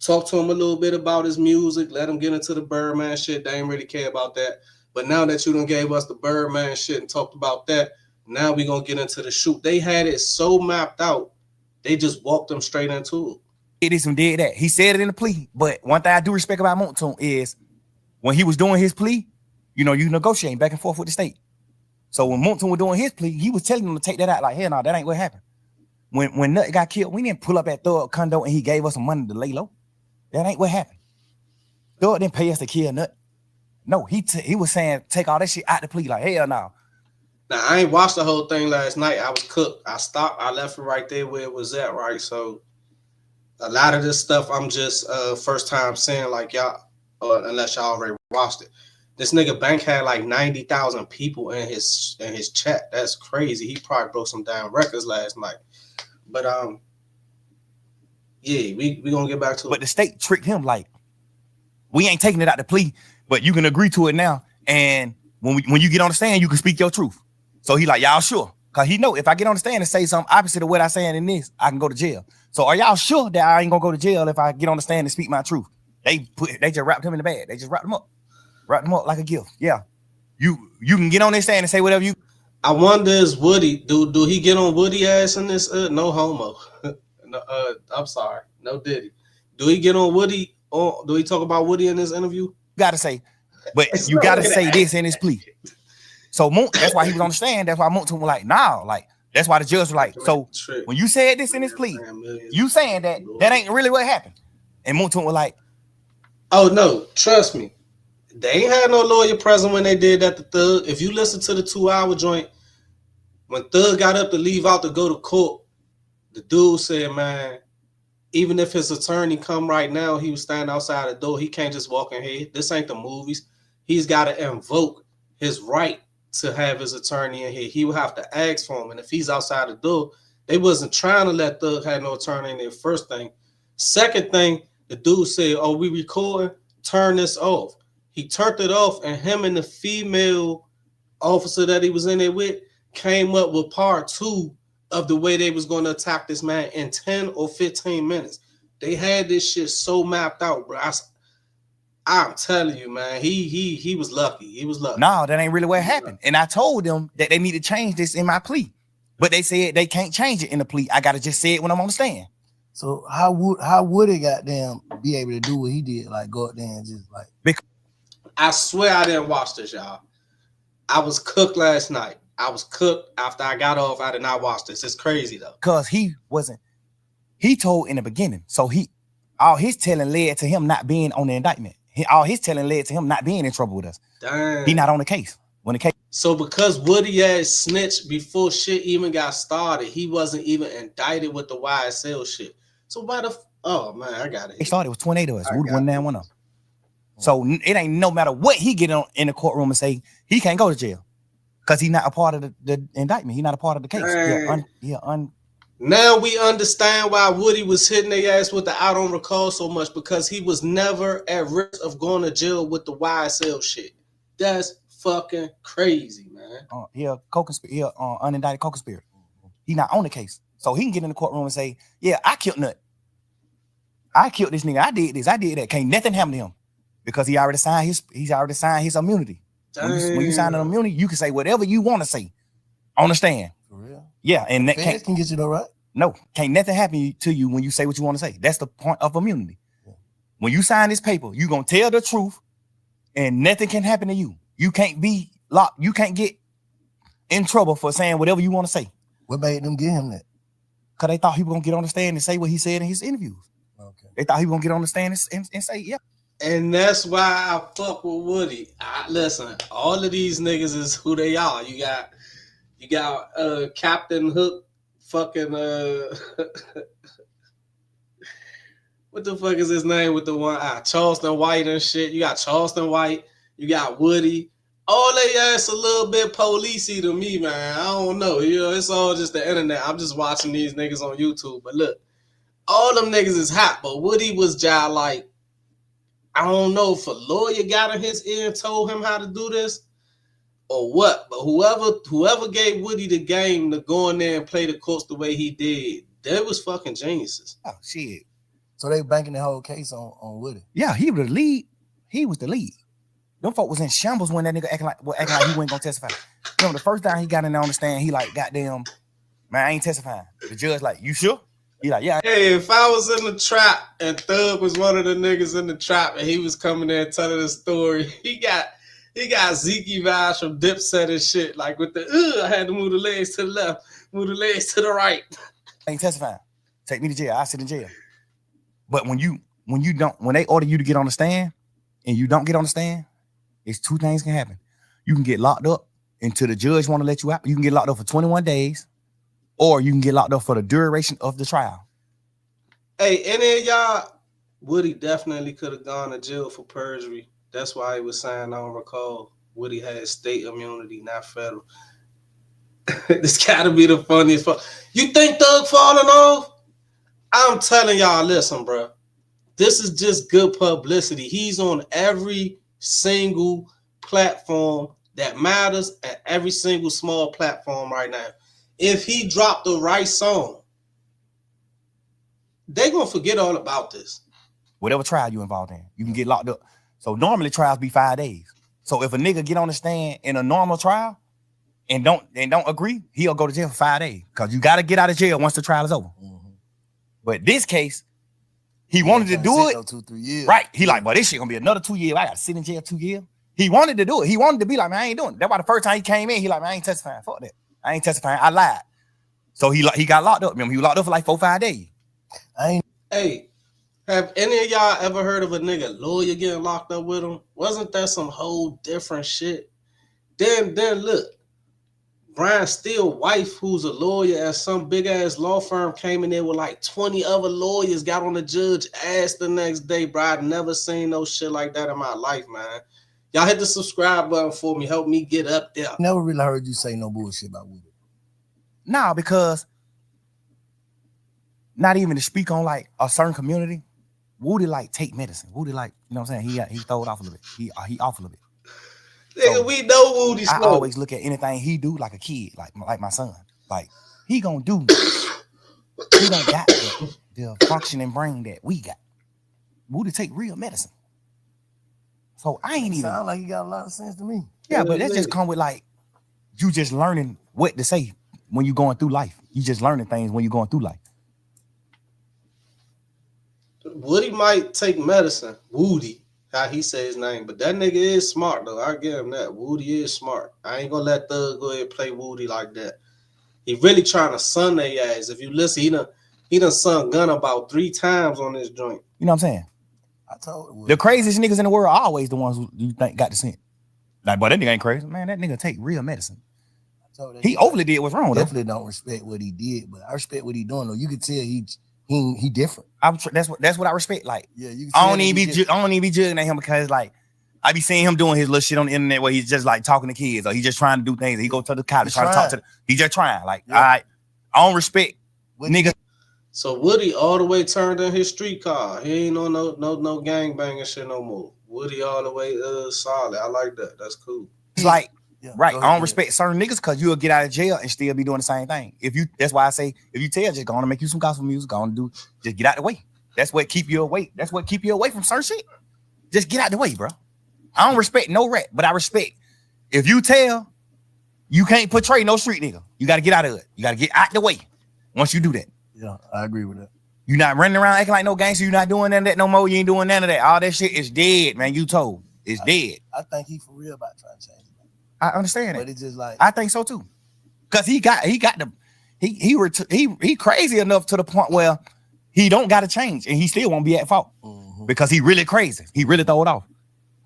Talk to him a little bit about his music, let him get into the Birdman shit. They ain't really care about that. But now that you done gave us the Birdman shit and talked about that, now we gonna get into the shoot. They had it so mapped out, they just walked them straight into it. It is some did that. He said it in the plea. But one thing I do respect about Moontoon is when he was doing his plea, you know, you negotiating back and forth with the state. So when Moontoon was doing his plea, he was telling them to take that out. Like, hell no, that ain't what happened. When Nut got killed, we didn't pull up at Thug condo and he gave us some money to lay low. That ain't what happened. Thug didn't pay us to kill Nut. No, he was saying take all that shit out the plea. Like, hell no. Now, I ain't watched the whole thing last night. I was cooked. I stopped. I left it right there where it was at, right? So a lot of this stuff I'm just first time seeing, like y'all, unless y'all already watched it. This nigga bank had like 90,000 people in his chat. That's crazy. He probably broke some damn records last night. But yeah, we gonna get back to But it. the state tricked him like, we ain't taking it out the plea, but you can agree to it now. And when you get on the stand, you can speak your truth. So he like, y'all sure? Cause he know if I get on the stand and say something opposite of what I saying in this, I can go to jail. So are y'all sure that I ain't gonna go to jail if I get on the stand and speak my truth? They just wrapped him in the bag. They just wrapped him up like a gift. Yeah, you can get on this stand and say whatever you. I wonder is Woody do he get on Woody ass in this? No homo. No, I'm sorry, no Diddy. Do he get on Woody? Do he talk about Woody in this interview? Gotta say, but you gotta say this in his plea. So Moon, that's why he was on the stand. That's why Moon told him like, nah, like that's why the judge was like, so when you said this in his plea, you saying that ain't really what happened. And Moon was like, oh no, trust me, they ain't had no lawyer present when they did that to Thug. If you listen to the 2-hour joint, when Thug got up to leave out to go to court, the dude said, man, even if his attorney come right now, he was standing outside the door. He can't just walk in here. This ain't the movies. He's got to invoke his right to have his attorney in here. He would have to ask for him. And if he's outside the door, they wasn't trying to let Thug have no attorney in there. First thing. Second thing, the dude said, oh, we recording? Turn this off. He turned it off, and him and the female officer that he was in there with came up with part 2 of the way they was going to attack this man in 10 or 15 minutes. They had this shit so mapped out, bro. I'm telling you, man, he was lucky. He was lucky. No, that ain't really what happened. And I told them that they need to change this in my plea. But they said they can't change it in the plea. I gotta just say it when I'm on the stand. So how would it goddamn be able to do what he did? Like go up there and just like. Because I swear I didn't watch this, y'all. I was cooked last night. I was cooked after I got off. I did not watch this. It's crazy though. Because he told in the beginning. So all his telling led to him not being on the indictment. All his telling led to him not being in trouble with us. Damn. He not on the case. When the case. So because Woody had snitched before shit even got started, he wasn't even indicted with the YSL shit. So why the oh man, I got it. It started with 28 of us. Woody went down one of them. So it ain't no matter what he get on in the courtroom and say, he can't go to jail. Because he's not a part of the indictment. He's not a part of the case. Now we understand why Woody was hitting their ass with the I don't recall so much, because he was never at risk of going to jail with the YSL shit. That's fucking crazy, man. Unindicted co-conspirator. He not on the case. So he can get in the courtroom and say, yeah, I killed Nut. I killed this nigga. I did this. I did that. Can't nothing happen to him. Because he already signed his immunity. When you sign an immunity, you can say whatever you want to say on the stand. For real? Yeah, and that can get you though, right? No, can't nothing happen to you when you say what you want to say. That's the point of immunity. Yeah. When you sign this paper, you're gonna tell the truth, and nothing can happen to you. You can't be locked. You can't get in trouble for saying whatever you want to say. What made them give him that? Because they thought he was gonna get on the stand and say what he said in his interviews. Okay. They thought he was gonna get on the stand and say, yeah. And that's why I fuck with Woody. Listen, all of these niggas is who they are. You got Captain Hook, fucking what the fuck is his name with the one eye? Charleston White and shit. You got Charleston White. You got Woody. All they ass a little bit policey to me, man. I don't know. You know, it's all just the internet. I'm just watching these niggas on YouTube. But look, all them niggas is hot. But Woody was just like, I don't know if a lawyer got in his ear and told him how to do this or what, but whoever gave Woody the game to go in there and play the courts the way he did, they was fucking geniuses. Oh shit! So they banking the whole case on Woody. Yeah, he was the lead. He was the lead. Them folk was in shambles when that nigga acting like he wasn't gonna testify. Remember the first time he got in there on the stand, he like, goddamn, man, I ain't testifying. The judge like, you sure? He like, yeah. Hey, if I was in the trap and Thug was one of the niggas in the trap and he was coming there telling the story, he got Zeke vibes from Dipset and shit. Like with the, I had to move the legs to the left, move the legs to the right. I ain't testifying. Take me to jail. I sit in jail. But when they order you to get on the stand and you don't get on the stand, it's two things can happen. You can get locked up until the judge want to let you out. You can get locked up for 21 days. Or you can get locked up for the duration of the trial. Hey, any of y'all, Woody definitely could have gone to jail for perjury. That's why he was saying, I don't recall, Woody had state immunity, not federal. This gotta be the funniest. You think Thug falling off? I'm telling y'all, listen, bro. This is just good publicity. He's on every single platform that matters and every single small platform right now. If he dropped the right song, they gonna forget all about this. Whatever trial you involved in, you can get locked up. So normally trials be 5 days. So if a nigga get on the stand in a normal trial and don't agree, he'll go to jail for 5 days. Because you got to get out of jail once the trial is over. Mm-hmm. But this case, he wanted to do it. 2-3 years. Right. He like, but this shit gonna be another 2 years. I gotta sit in jail 2 years. He wanted to do it. He wanted to be like, man, I ain't doing it. That's why the first time he came in, he like, man, I ain't testifying. Fuck that. I ain't testifying. I lied. So he got locked up. Remember, he was locked up for like 4-5 days. Hey, have any of y'all ever heard of a nigga lawyer getting locked up with him? Wasn't that some whole different shit? Then look, Brian Steele's wife, who's a lawyer at some big ass law firm, came in there with like 20 other lawyers, got on the judge ass the next day, bro. I've never seen no shit like that in my life, man. Y'all hit the subscribe button for me. Help me get up there. Never really heard you say no bullshit about Woody. Nah, because not even to speak on like a certain community, Woody like take medicine. Woody like, you know what I'm saying? He throwed off a little bit. He off a little bit. Nigga, so we know Woody. I always look at anything he do like a kid, like my son. Like he gonna do. He don't got the functioning brain that we got. Woody take real medicine. So I ain't even. Sound like he got a lot of sense to me. Yeah, but that just come with like you just learning what to say when you going through life. You just learning things when you going through life. Woody might take medicine. Woody, how he say his name, but that nigga is smart though. I give him that. Woody is smart. I ain't gonna let Thug go ahead and play Woody like that. He really trying to sun their ass. If you listen, he done sung Gun about 3 times on this joint. You know what I'm saying? I told you. The craziest niggas in the world are always the ones who you think got the scent. Like, but that nigga ain't crazy. Man, that nigga take real medicine. He overly did what's wrong. Definitely don't respect what he did, but I respect what he doing though. You can tell he different. That's what I respect. Like, yeah, you. I don't even be judging at him because like I be seeing him doing his little shit on the internet where he's just like talking to kids or he's just trying to do things. He go to the college trying to talk to. He just trying. Like, yeah. All right, I don't respect niggas. So Woody all the way turned in his street car. He ain't on no gang banging shit no more. Woody all the way solid. I like that. That's cool. It's like. Yeah, right, I don't respect certain niggas because you'll get out of jail and still be doing the same thing. That's why I say if you tell, just go on and make you some gospel music, go on and do, just get out the way. That's what keep you away. That's what keep you away from certain shit. Just get out the way, bro. I don't respect no rap, but I respect if you tell, you can't portray no street nigga. You got to get out of it. You got to get out the way. Once you do that, yeah, I agree with that. You're not running around acting like no gangster. You're not doing none of that no more. You ain't doing none of that. All that shit is dead, man. You told it's dead. I think he for real about trying to change. I understand it, but it's just like I think so too, because he crazy enough to the point where he don't got to change and he still won't be at fault because he really crazy. He really throw it off.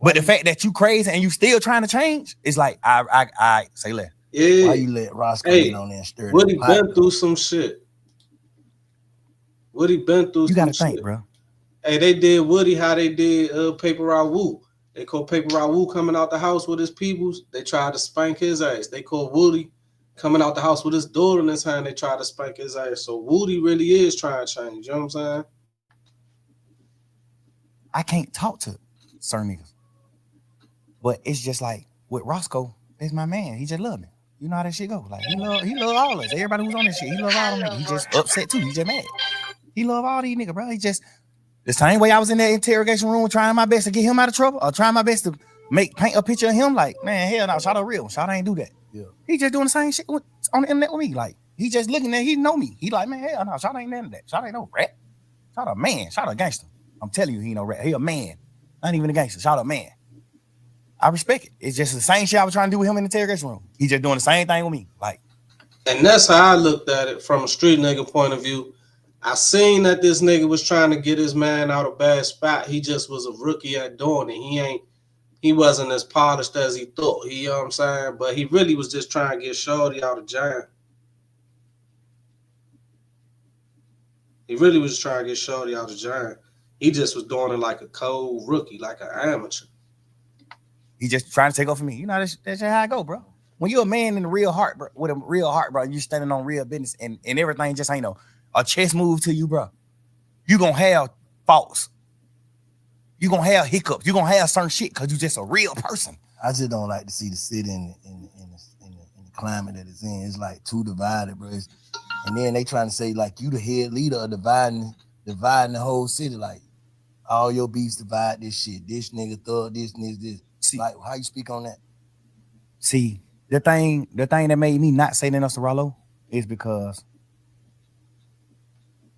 But the fact that you crazy and you still trying to change, it's like I say less. Yeah. Why you let Roscoe get on there and stir? Woody been through some shit. Woody been through. You some gotta think, shit. Bro. Hey, they did Woody how they did Paper Raul. They called Paper Raul coming out the house with his peoples. They tried to spank his ass. They called Woody coming out the house with his daughter in his hand. They tried to spank his ass. So Woody really is trying to change. You know what I'm saying? I can't talk to certain niggas. But it's just like with Roscoe, that's my man. He just love me. You know how that shit go. Like he love all of us. Everybody who's on this shit, he love all of them niggas. He just upset too. He just mad. He love all these niggas, bro. He just the same way I was in that interrogation room trying my best to get him out of trouble or trying my best to paint a picture of him like, man, hell no, Shawty real. Shawty ain't do that. Yeah. He just doing the same shit on the internet with me. Like, he just looking at, he know me. He like, man, hell no, Shawty ain't none of that. Shawty ain't no rat. Shawty a man. Shawty a gangster. I'm telling you, he ain't no rat. He a man. Not even a gangster. Shawty a man. I respect it. It's just the same shit I was trying to do with him in the interrogation room. He just doing the same thing with me. Like, and that's how I looked at it from a street nigga point of view. I seen that this nigga was trying to get his man out of a bad spot. He just was a rookie at doing it. He wasn't as polished as he thought. You know what I'm saying? But he really was just trying to get Shorty out of jail. He really was trying to get Shorty out of jail. He just was doing it like a cold rookie, like an amateur. He just trying to take over me. You know, that's just how I go, bro. When you're a man in the real heart, bro, with a real heart, bro, you standing on real business and everything just ain't a chess move to you, bro. You gonna have faults. You gonna have hiccups. You gonna have certain shit because you just a real person. I just don't like to see the city in the climate that it's in. It's like too divided, bro. And then they trying to say like you the head leader of dividing the whole city. Like all your beefs divide this shit. This nigga thug this. See, like how you speak on that? See, the thing that made me not say that else to Rollo is because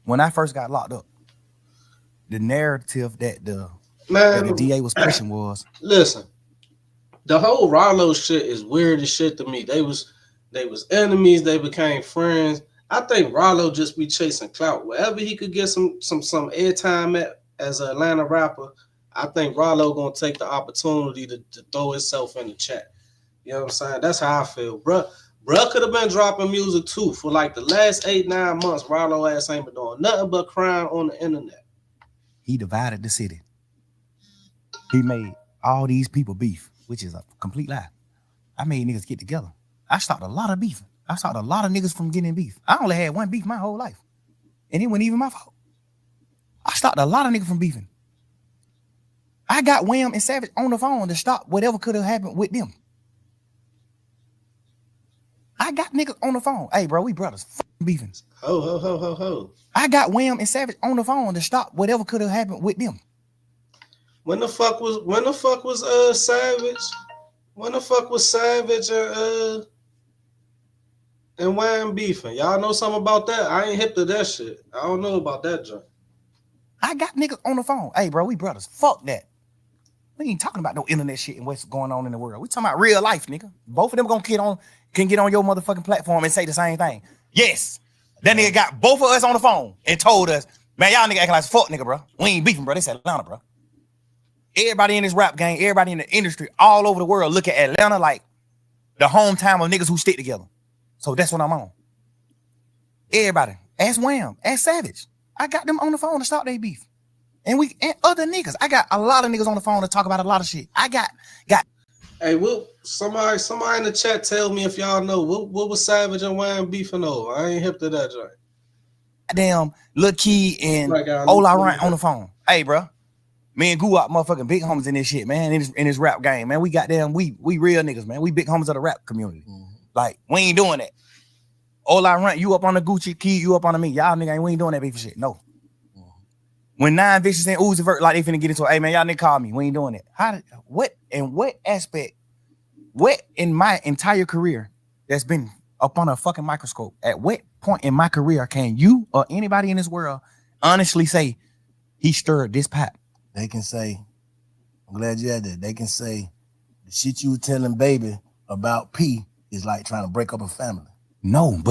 when I first got locked up, the narrative that the DA was pushing was, listen, the whole Rollo shit is weird as shit to me. They was enemies, they became friends. I think Rollo just be chasing clout. Wherever he could get some airtime at as an Atlanta rapper, I think Rollo gonna take the opportunity to throw himself in the chat. You know what I'm saying? That's how I feel, bruh. Bruh could have been dropping music too for like the last 8-9 months. Rollo ass ain't been doing nothing but crying on the internet. He divided the city. He made all these people beef, which is a complete lie. I made niggas get together. I stopped a lot of beef. I stopped a lot of niggas from getting in beef. I only had one beef my whole life. And it wasn't even my fault. I stopped a lot of niggas from beefing. I got Wham and Savage on the phone to stop whatever could have happened with them. I got niggas on the phone. Hey, bro, we brothers. Beefing. Ho. I got Wham and Savage on the phone to stop whatever could have happened with them. When the fuck was Savage? When the fuck was Savage and Wham beefing? Y'all know something about that? I ain't hip to that shit. I don't know about that joint. I got niggas on the phone. Hey, bro, we brothers. Fuck that. We ain't talking about no internet shit and what's going on in the world. We talking about real life, nigga. Both of them can get on your motherfucking platform and say the same thing. Yes. That nigga got both of us on the phone and told us, man, y'all nigga acting like fuck nigga, bro. We ain't beefing, bro. This Atlanta, bro. Everybody in this rap game, everybody in the industry, all over the world look at Atlanta like the hometown of niggas who stick together. So that's what I'm on. Everybody. Ask Wham. Ask Savage. I got them on the phone to stop their beef. And other niggas. I got a lot of niggas on the phone to talk about a lot of shit. I got. Hey, somebody in the chat tell me if y'all know what was Savage and Wham beefing over. I ain't hip to that joint. Damn, Lil Key and Ola Rant on the phone. Hey, bro. Me and Goo out motherfucking big homies in this shit, man. In this rap game, man. We real niggas, man. We big homies of the rap community. Mm-hmm. Like, we ain't doing that. Ola Rant, you up on the Gucci, Key, you up on the me. Y'all nigga we ain't doing that beef shit. No. When 9 Vicious and Uzi Vert, like they finna get into it, hey man, y'all nigga call me. We ain't doing it. What aspect, what in my entire career that's been up on a fucking microscope, at what point in my career can you or anybody in this world honestly say he stirred this pot? They can say, I'm glad you had that. They can say the shit you were telling Baby about P is like trying to break up a family. No,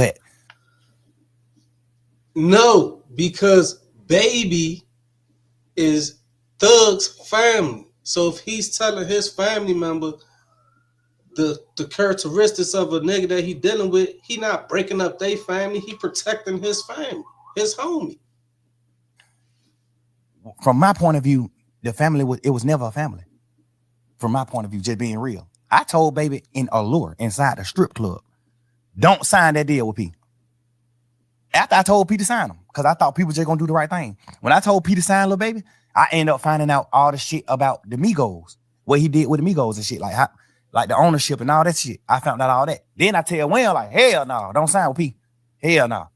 because Baby is Thug's family. So if he's telling his family member the characteristics of a nigga that he dealing with, he not breaking up their family. He protecting his family, his homie. From my point of view, the family was never a family. From my point of view, just being real. I told Baby in Allure inside the strip club, don't sign that deal with P. After I told P to sign them, because I thought people just gonna do the right thing. When I told P to sign Lil Baby, I ended up finding out all the shit about the Migos, what he did with the Migos and shit, like the ownership and all that shit. I found out all that. Then I tell Wham, like, hell no, don't sign with P. Hell no,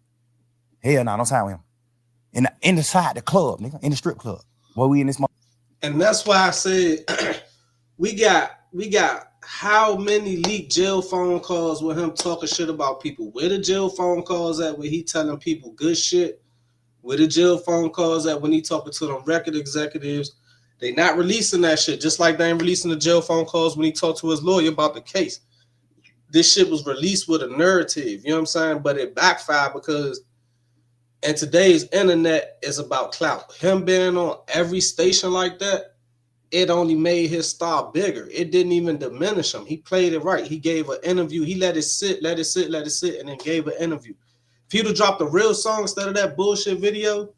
don't sign with him. Inside the club, nigga, in the strip club, where we in this. And that's why I said we got how many leaked jail phone calls with him talking shit about people? Where the jail phone calls at where he telling people good shit? Where the jail phone calls at when he talking to them record executives? They not releasing that shit, just like they ain't releasing the jail phone calls when he talked to his lawyer about the case. This shit was released with a narrative, you know what I'm saying? But it backfired because in today's internet is about clout. Him being on every station like that, it only made his star bigger. It didn't even diminish him. He played it right. He gave an interview. He let it sit, and then gave an interview. If he'd have dropped a real song instead of that bullshit video,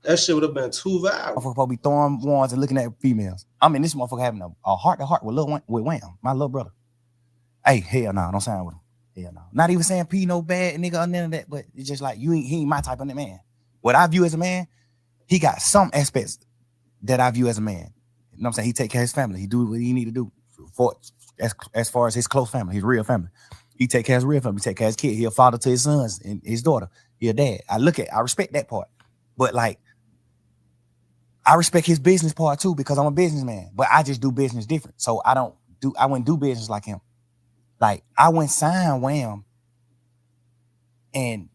That shit would have been too viral. Motherfucker supposed to be throwing ones and looking at females. I mean, this motherfucker having a heart-to-heart with Wham, my little brother. Hey, hell no, don't sign with him. Hell no. Not even saying P no bad nigga or none of that, but it's just like he ain't my type of man. What I view as a man, he got some aspects that I view as a man. You know what I'm saying? He take care of his family. He do what he need to do for as far as his close family, his real family. He take care of his real family. He take care of his kid. He a father to his sons and his daughter. He a dad. I respect that part. But like, I respect his business part too because I'm a businessman. But I just do business different. So I wouldn't do business like him. Like I went sign Wham, and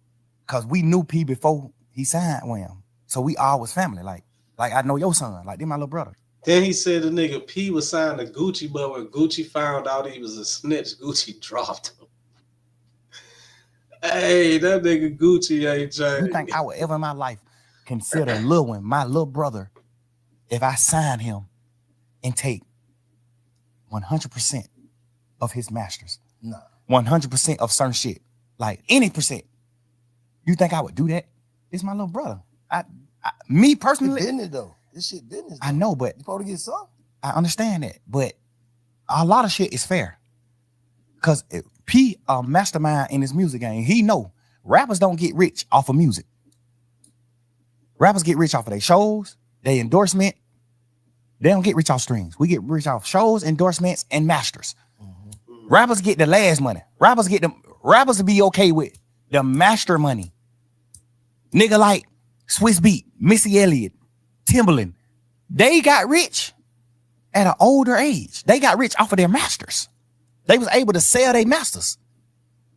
cause we knew P before he signed Wham, so we all was family. Like I know your son, like they my little brother. Then he said the nigga P was signed to Gucci, but when Gucci found out he was a snitch, Gucci dropped him. Hey, that nigga Gucci ain't changed. You think I would ever in my life consider Lil Wayne, my little brother, if I sign him and take 100% of his masters? No. 100% of certain shit. Like any percent. You think I would do that? It's my little brother. Me personally. It's business though. This shit business. Though. I know, but you supposed to get some. I understand that, but a lot of shit is fair. Cause P a mastermind in his music game. He know rappers don't get rich off of music. Rappers get rich off of their shows, their endorsement. They don't get rich off streams. We get rich off shows, endorsements, and masters. Mm-hmm. Rappers get the last money. Rappers will be okay with the master money. Nigga like Swiss Beat, Missy Elliott, Timbaland, they got rich at an older age. They got rich off of their masters. They was able to sell their masters.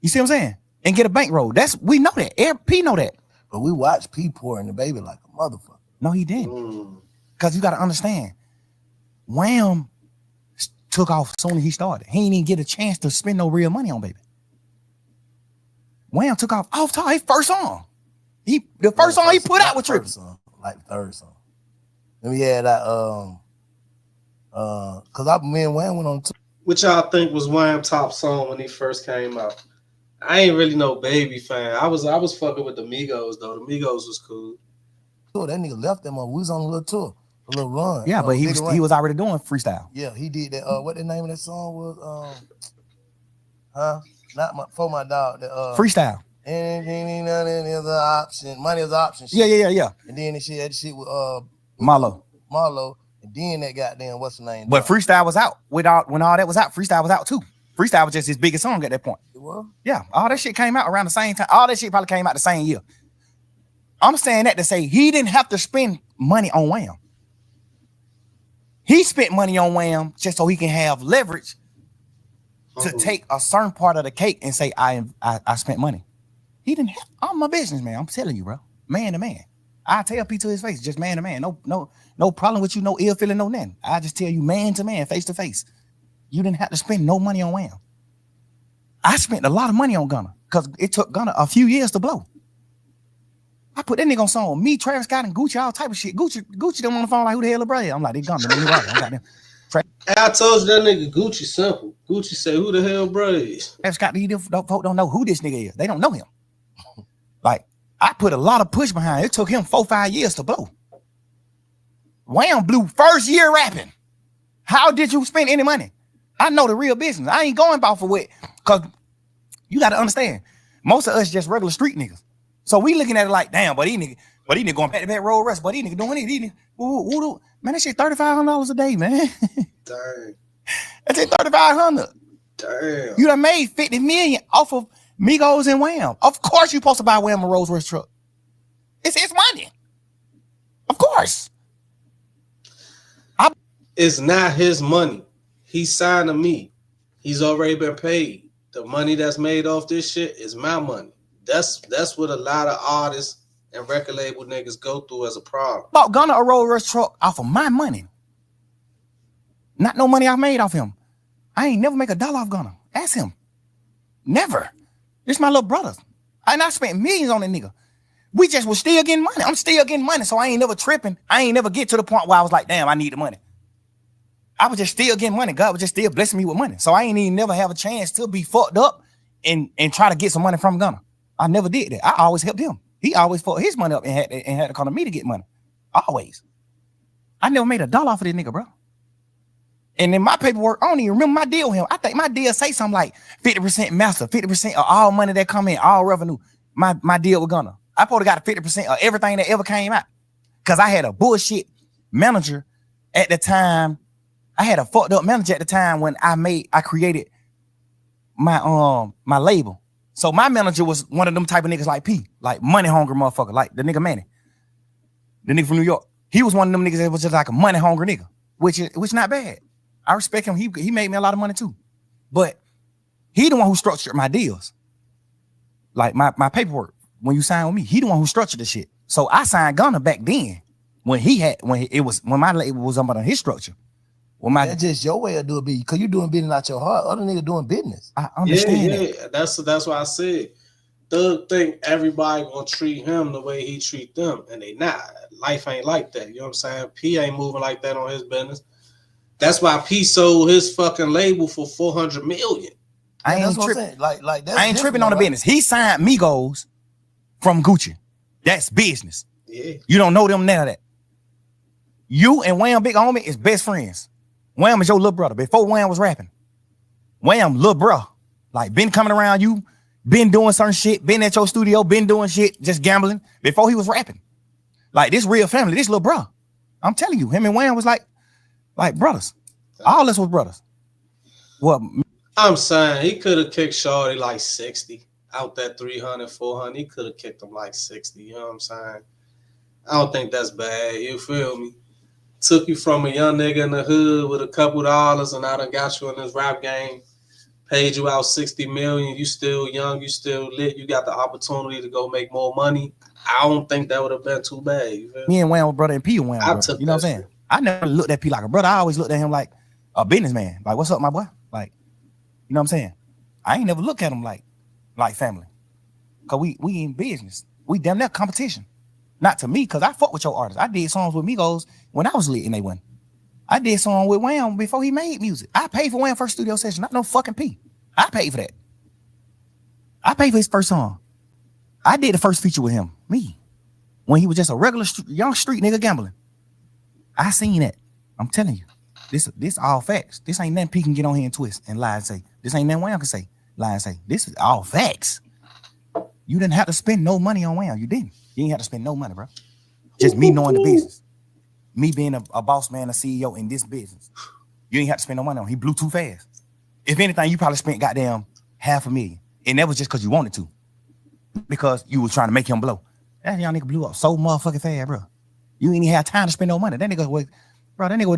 You see what I'm saying? And get a bankroll. We know that. P know that. But we watched P pour in the baby like a motherfucker. No, he didn't. Because you got to understand, Wham took off as soon as he started. He didn't even get a chance to spend no real money on baby. Wham took off top his first song. The first song he put out was Trippin'. Like the third song. Then we had that cause me and Wham went on tour. Which y'all think was Wham top song when he first came out? I ain't really no Baby fan. I was fucking with the Migos though. The Migos was cool. That nigga left them on. We was on a little tour, a little run. Yeah, but he was already doing freestyle. Yeah, he did that. What the name of that song was? Not for my dog. Freestyle. Anything is an option. Money is an option. Shit. Yeah. And then that shit with Marlo. And then that goddamn what's the name? But freestyle was out. When all that was out, freestyle was out too. Freestyle was just his biggest song at that point. It was? Yeah, all that shit came out around the same time. All that shit probably came out the same year. I'm saying that to say he didn't have to spend money on Wham. He spent money on Wham just so he can have leverage to take a certain part of the cake and say, I spent money. He didn't have, I'm a businessman. I'm telling you, bro. Man to man. I tell P to his face, just man to man. No problem with you, no ill feeling, no nothing. I just tell you man to man, face to face. You didn't have to spend no money on Wham. I spent a lot of money on Gunna because it took Gunna a few years to blow. I put that nigga on song. Me, Travis Scott, and Gucci, all type of shit. Gucci them on the phone like, who the hell is brother? I'm like, they Gunna. I told you that nigga Gucci simple. Gucci say, who the hell bro is? Travis Scott, folk don't know who this nigga is. They don't know him. Like, I put a lot of push behind it. It took him 4-5 years to blow. Wham blew first year rapping. How did you spend any money? I know the real business. I ain't going about for what, because you got to understand, most of us just regular street niggas. So we looking at it like, damn, but he nigga going back to back road rest, but he nigga doing it. Man, that shit $3,500 a day, man. Dang. That's it, $3,500. Damn. You done made $50 million off of Migos and Wham. Of course you supposed to buy Wham a Rolls Royce truck. It's his money. Of course. It's not his money. He signed to me. He's already been paid. The money that's made off this shit is my money. That's what a lot of artists and record label niggas go through as a problem. Bought Gunna a Rolls Royce truck off of my money. Not no money I made off him. I ain't never make $1 off Gunna. Ask him. Never. This my little brother. And I spent millions on that nigga. We just was still getting money. I'm still getting money, so I ain't never tripping. I ain't never get to the point where I was like, damn, I need the money. I was just still getting money. God was just still blessing me with money. So I ain't even never have a chance to be fucked up and try to get some money from Gunna. I never did that. I always helped him. He always fucked his money up and had to come to me to get money. Always. I never made $1 off of this nigga, bro. And in my paperwork, I don't even remember my deal with him. I think my deal say something like 50% master, 50% of all money that come in, all revenue. My deal with Gunna. I probably got a 50% of everything that ever came out. Cause I had a bullshit manager at the time. I had a fucked up manager at the time when I created my my label. So my manager was one of them type of niggas like P, like money hungry motherfucker, like the nigga Manny, the nigga from New York. He was one of them niggas that was just like a money hungry nigga, which not bad. I respect him. He made me a lot of money too, but he the one who structured my deals, like my paperwork. When you sign with me, he the one who structured the shit. So I signed Gunna back then when my label was under his structure. Well, that's just your way of doing business, because you doing business out your heart. Other niggas doing business. I understand that. That's why I said Thug think everybody gonna treat him the way he treat them, and they not. Life ain't like that. You know what I'm saying? P ain't moving like that on his business. That's why P sold his fucking label for $400 million. I ain't tripping. Like that's I ain't tripping on the business. He signed Migos from Gucci. That's business. Yeah. You don't know them none of that. You and Wham Big Homie is best friends. Wham is your little brother. Before Wham was rapping, Wham little bro. Like been coming around you, been doing certain shit, been at your studio, been doing shit, just gambling before he was rapping. Like this real family, this little bro. I'm telling you, him and Wham was like brothers. All us was brothers. Well, I'm saying he could have kicked Shorty like 60 out that 300, 400. He could have kicked him like 60. You know what I'm saying? I don't think that's bad. You feel me? Took you from a young nigga in the hood with a couple dollars, and I done got you in this rap game. Paid you out $60 million. You still young. You still lit. You got the opportunity to go make more money. I don't think that would have been too bad. You feel me? Me and Wham were brother, and P and Wham. You know what I'm saying? Shit. I never looked at P like a brother. I always looked at him like a businessman. Like, what's up, my boy? Like, you know what I'm saying? I ain't never looked at him like family. Cause we in business. We damn near competition. Not to me, because I fuck with your artists. I did songs with Migos when I was lit and they won. I did song with Wham before he made music. I paid for Wham's first studio session, not no fucking P. I paid for that. I paid for his first song. I did the first feature with him, me, when he was just a regular young street nigga gambling. I seen that. I'm telling you, this all facts. This ain't nothing P can get on here and twist and lie and say. This ain't nothing Wham can say, lie and say. This is all facts. You didn't have to spend no money on Wham. You didn't. You ain't have to spend no money, bro. Just me knowing the business. Me being a boss man, a CEO in this business. You ain't have to spend no money on him. He blew too fast. If anything, you probably spent goddamn $500,000. And that was just because you wanted to. Because you was trying to make him blow. That young nigga blew up so motherfucking fast, bro. You ain't even have time to spend no money. That nigga was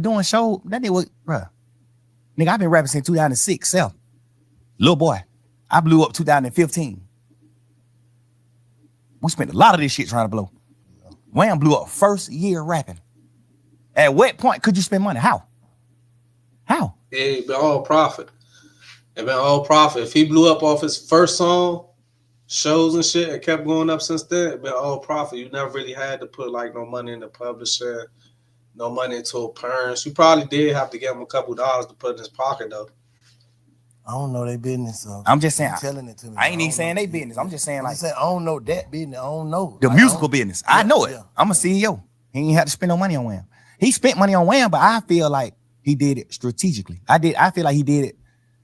doing show. That nigga was, bro. Nigga, I've been rapping since 2006, self. Little boy. I blew up 2015. We spent a lot of this shit trying to blow. Wham blew up first year rapping. At what point could you spend money? How? It been all profit. It been all profit. If he blew up off his first song, shows and shit, and kept going up since then, it been all profit. You never really had to put like no money in the publisher, no money into appearance. You probably did have to give him a couple dollars to put in his pocket though. I don't know their business. So I'm just saying. Telling it to me. I ain't even saying they business. I'm just saying like. I don't know that business. I don't know the musical business. I know it. I'm a CEO. He ain't had to spend no money on Wham. He spent money on Wham, but I feel like he did it strategically. I feel like he did it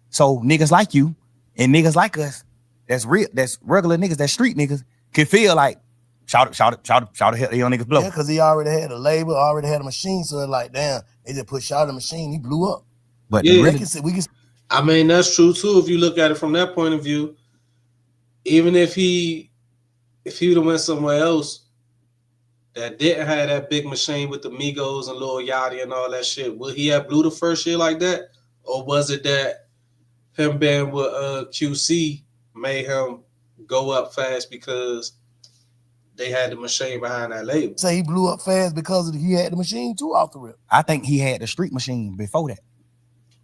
so niggas like you and niggas like us, that's regular niggas, that street niggas, can feel like shout it, young niggas blow. Yeah, because he already had a label, already had a machine, so like damn, they just put shout the machine, he blew up. But yeah, we can. I mean, that's true too. If you look at it from that point of view, even if he would have went somewhere else that didn't have that big machine with the Migos and Lil Yachty and all that shit, would he have blew the first year like that? Or was it that him being with QC made him go up fast because they had the machine behind that label? Say he blew up fast because he had the machine too off the rip. I think he had the street machine before that.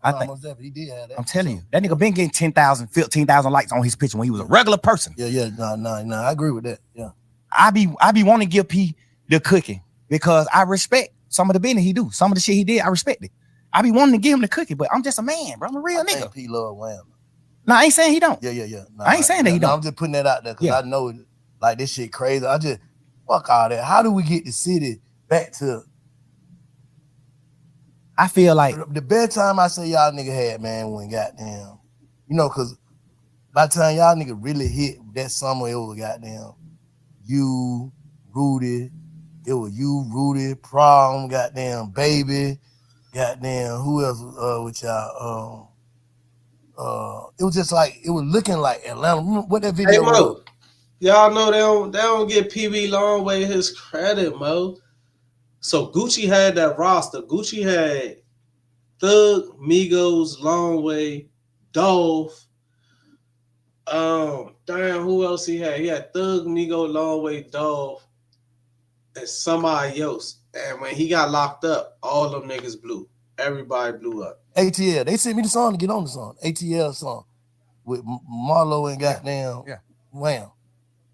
I think he did have that. I'm telling you, that nigga been getting 10,000, 15,000 likes on his picture when he was a regular person. Yeah. No, I agree with that. Yeah. I be wanting to give P the cookie because I respect some of the business he do. Some of the shit he did, I respect it. I be wanting to give him the cookie, but I'm just a man, bro. I'm a real nigga. P love Wham. No, I ain't saying he don't. Yeah. No, I ain't saying that he don't. I'm just putting that out there because I know like this shit crazy. I just fuck all that. How do we get the city back to I feel like the best time I say y'all nigga had, man, when goddamn, cause by the time y'all nigga really hit that summer, it was goddamn you, Rudy, Prom, goddamn Baby, goddamn who else with y'all? It was just like it was looking like Atlanta. Remember what that video was? Mo, y'all know they don't give PB Longway his credit, Mo. So Gucci had that roster. Gucci had Thug, Migos, Longway, Dolph. Damn, who else he had? He had Thug, Migos, Longway, Dolph, and somebody else. And when he got locked up, all them niggas blew. Everybody blew up. ATL. They sent me the song to get on the song. ATL song with Marlo and goddamn Wham.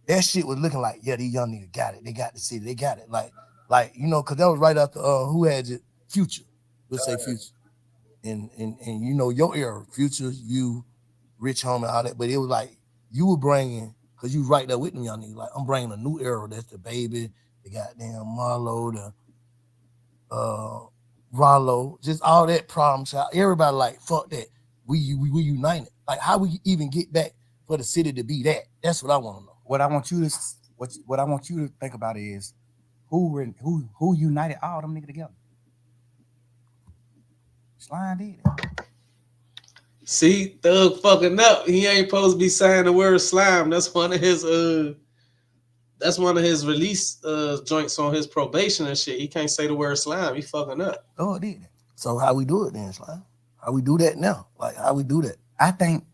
That shit was looking like, yeah, these young niggas got it. They got the city. They got it. Like, cause that was right after who had it? Future. We'll say Future. And your era, Future, you, Rich Homie, all that. But it was like you were bringing, cause you right there with me, young niggas. Like I'm bringing a new era. That's the Baby, the goddamn Marlo, the Rollo, just all that Problem Child. Everybody like fuck that. We united. Like how we even get back for the city to be that? That's what I want to know. What I want you to think about is who united all them niggas together. Slime did it. See, Thug fucking up. He ain't supposed to be saying the word slime. That's one of his release joints on his probation and shit. He can't say the word slime. He fucking up. Oh, it did. So how we do it then, Slime? How we do that now? Like how we do that? I think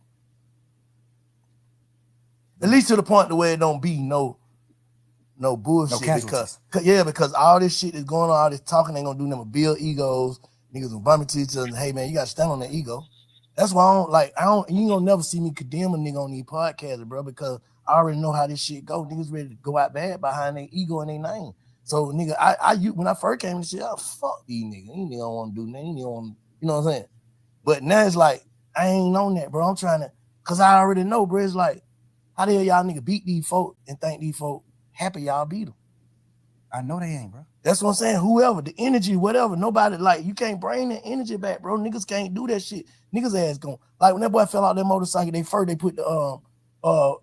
at least to the point the way it don't be no bullshit because all this shit is going on, all this talking ain't gonna do nothing but build egos. Niggas will bump into each other. Hey man, you gotta stand on that ego. That's why you ain't gonna never see me condemn a nigga on these podcasts, bro, because I already know how this shit go. Niggas ready to go out bad behind their ego and their name. So nigga, when I first came to shit, I fuck these niggas. These niggas don't want to do nothing. You know what I'm saying? But now it's like I ain't on that, bro. I'm trying to, cause I already know, bro. It's like, how the hell y'all nigga beat these folk and think these folk happy y'all beat them? I know they ain't, bro. That's what I'm saying. Whoever, the energy, whatever, nobody, like, you can't bring the energy back, bro. Niggas can't do that shit. Niggas ass going. Like, when that boy fell out that motorcycle, they put the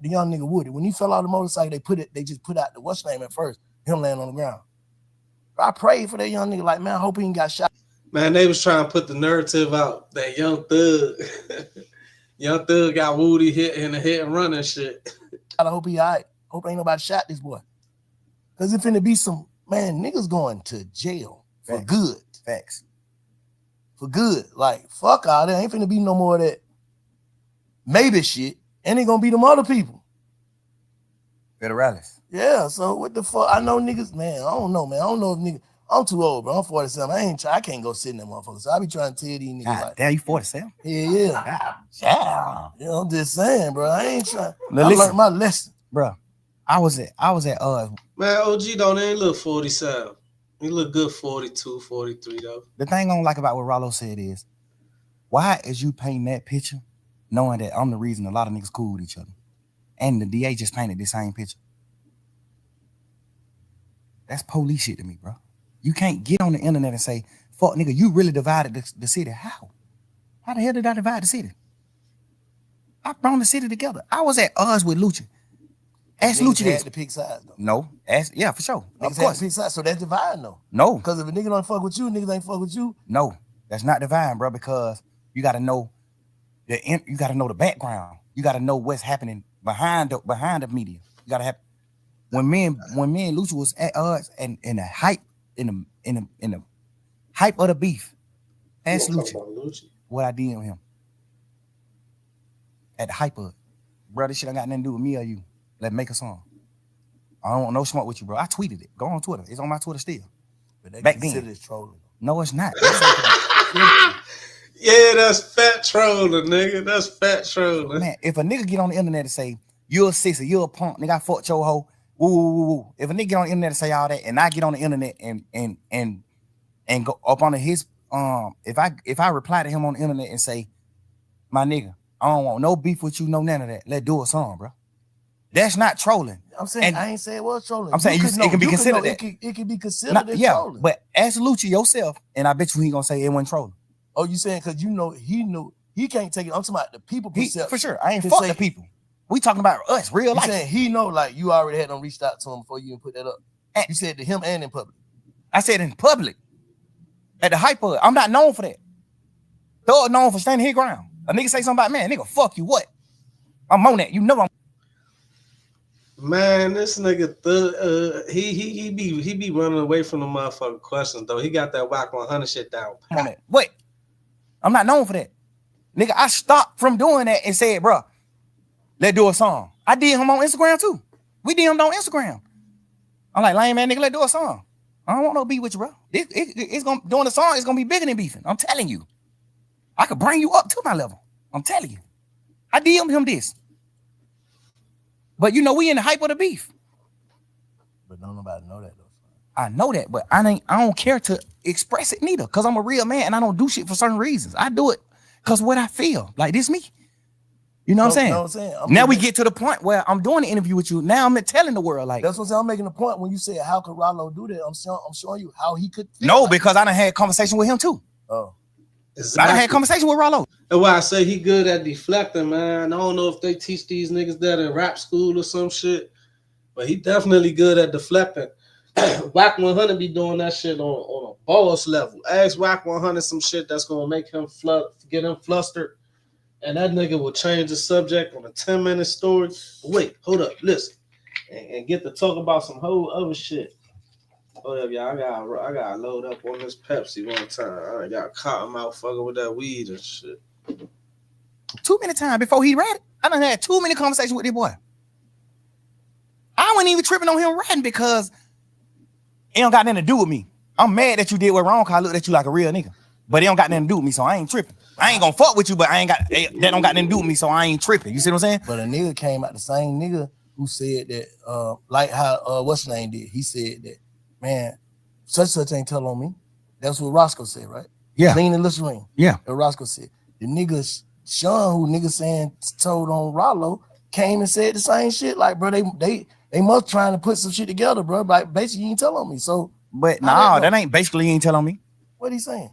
young nigga Woody. When he fell out the motorcycle, they just put out the what's name at first, him laying on the ground. I prayed for that young nigga, like, man, I hope he ain't got shot. Man, they was trying to put the narrative out that Young Thug got Woody hit in a hit and run and shit. I hope he all right. Hope ain't nobody shot this boy. Cause it finna be some, man, niggas going to jail for good. Facts. For good. Like, fuck all that. Ain't finna be no more of that maybe shit. And ain't gonna be them other people. Federales. Yeah, so what the fuck? I know niggas, man, I don't know, man. I don't know if niggas, I'm too old, bro. I'm 47. I can't go sit in that motherfucker. So I be trying to tell these niggas God, like, damn, you 47? Yeah. Yeah. You know, I'm just saying, bro. I ain't trying. Now, I learned my lesson. Bro, I was at Man, OG don't ain't look 47. He look good 42, 43 though. The thing I don't like about what Rollo said is, why is you painting that picture knowing that I'm the reason a lot of niggas cool with each other? And the DA just painted the same picture. That's police shit to me, bro. You can't get on the internet and say, fuck nigga, you really divided the city. How? How the hell did I divide the city? I brought the city together. I was at odds with Lucha. Ask Lucha had this. to pick sides, though. No. Yeah, for sure. Of course. Pick sides, so that's dividing, though. No. Because if a nigga don't fuck with you, niggas ain't fuck with you. No, that's not dividing, bro, because you got to know the background. You got to know what's happening behind the media. You got to have when me and Lucha was at odds and in the hype in the hype of the beef. Ask Lucha what I did with him at the hype of it. Bro, this shit ain't got nothing to do with me or you. Let's make a song. I don't want no smoke with you, bro. I tweeted it. Go on Twitter. It's on my Twitter still. But they back consider then. It's trolling. No, it's not. Yeah, that's fat trolling, nigga. That's fat trolling. Man, if a nigga get on the internet and say, you're a sissy, you're a punk, nigga, I fucked your hoe, woo. If a nigga get on the internet and say all that, and I get on the internet and go up on his if I reply to him on the internet and say, my nigga, I don't want no beef with you, no none of that. Let's do a song, bro. That's not trolling. I'm saying And I ain't saying it was trolling. I'm saying it can be considered that. It can be considered as yeah, trolling. but ask Lucci yourself, and I bet you he gonna say it wasn't trolling. Oh, you saying because you know he knew he can't take it. I'm talking about the people perception. For sure. I ain't fuck the people. We talking about us, real life. You saying he know like you already had them reached out to him before you even put that up. And you said to him and in public. I said in public. At the hype of it. I'm not known for that. Thug known for standing his ground. A nigga say something about, man, nigga, fuck you, what? I'm on that. You know I'm. Man, this nigga Thug, he be running away from the motherfucking questions though. He got that whack 100 shit down. I'm on that. What? I'm not known for that. Nigga, I stopped from doing that and said, bro, let's do a song. I did him on Instagram too. We did him on Instagram. I'm like, lame man, nigga, let's do a song. I don't want no beef with you, bro. It's gonna doing the song. It's gonna be bigger than beefing. I'm telling you. I could bring you up to my level. I'm telling you. I DM him this. But you know, we in the hype of the beef. But don't nobody know that though. I know that, but I don't care to express it neither. Cause I'm a real man and I don't do shit for certain reasons. I do it cause what I feel. Like this me. You know what I'm saying? Now we get to the point where I'm doing the interview with you. Now I'm telling the world like that's what I'm saying. I'm making a point when you said how could Rollo do that? I'm showing you how he could feel. No, because I done had conversation with him too. Oh. Exactly. I done had conversation with Rollo. That's why I say he good at deflecting, man. I don't know if they teach these niggas that in rap school or some shit, but he definitely good at deflecting. Whack 100 be doing that shit on a boss level. Ask Whack 100 some shit that's gonna make him get him flustered, and that nigga will change the subject on a 10-minute story. Wait, hold up, listen, and get to talk about some whole other shit. Hold up, y'all. I got load up on this Pepsi one time. I got caught him out fucking with that weed and shit. Too many times before he read it. I done had too many conversations with this boy. I wasn't even tripping on him ratting because it don't got nothing to do with me. I'm mad that you did what wrong because I looked at you like a real nigga. But it don't got nothing to do with me, so I ain't tripping. I ain't gonna fuck with you, but that don't got nothing to do with me, so I ain't tripping. You see what I'm saying? But a nigga came out the same nigga who said that, like how what's his name did. He said that, man, such ain't tell on me. That's what Roscoe said, right? Yeah. Lean and Listerine. Yeah. And Roscoe said. The nigga Sean, who nigga saying told on Rollo, came and said the same shit. Like, bro, they must trying to put some shit together, bro. Like, basically, you ain't tell on me. So, but nah, that ain't basically you ain't tell on me. What he saying?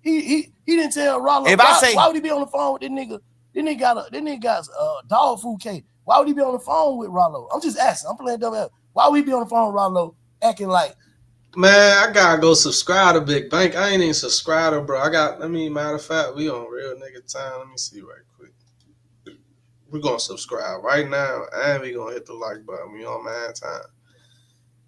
He didn't tell Rollo. If why would he be on the phone with this nigga? This nigga got dog food cake. Why would he be on the phone with Rollo? I'm just asking. I'm playing double. Why would he be on the phone with Rollo acting like? Man, I gotta go subscribe to Big Bank. I ain't even subscribed, bro. Matter of fact, we on real nigga time. Let me see right quick. We're gonna subscribe right now, and we gonna hit the like button. We on man time.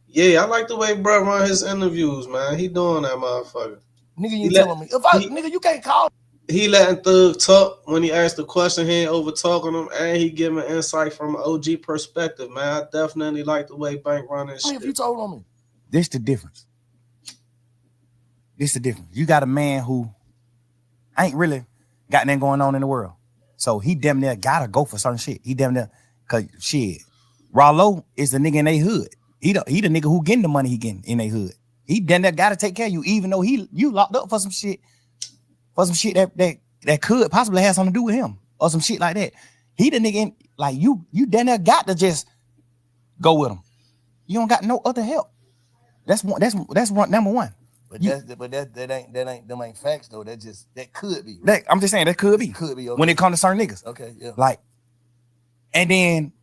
Yeah, I like the way bro run his interviews, man. He doing that motherfucker. Nigga, you telling me. Nigga, you can't call. He letting Thug talk when he asked the question. He ain't over talking him, and he giving insight from an OG perspective, man. I definitely like the way Bank run his shit. If you told on me. This the difference. You got a man who ain't really got nothing going on in the world. So he damn near gotta go for certain shit. He damn near, cause shit, Rollo is the nigga in they hood. He the nigga who getting the money he getting in they hood. He damn near gotta take care of you, even though you locked up for some shit that could possibly have something to do with him or some shit like that. He the nigga in, like you damn near got to just go with him. You don't got no other help. That's number one. But that ain't facts though. That could be. Right? I'm just saying that could be. Could be okay. When it comes to certain niggas. Okay, yeah. Like, and then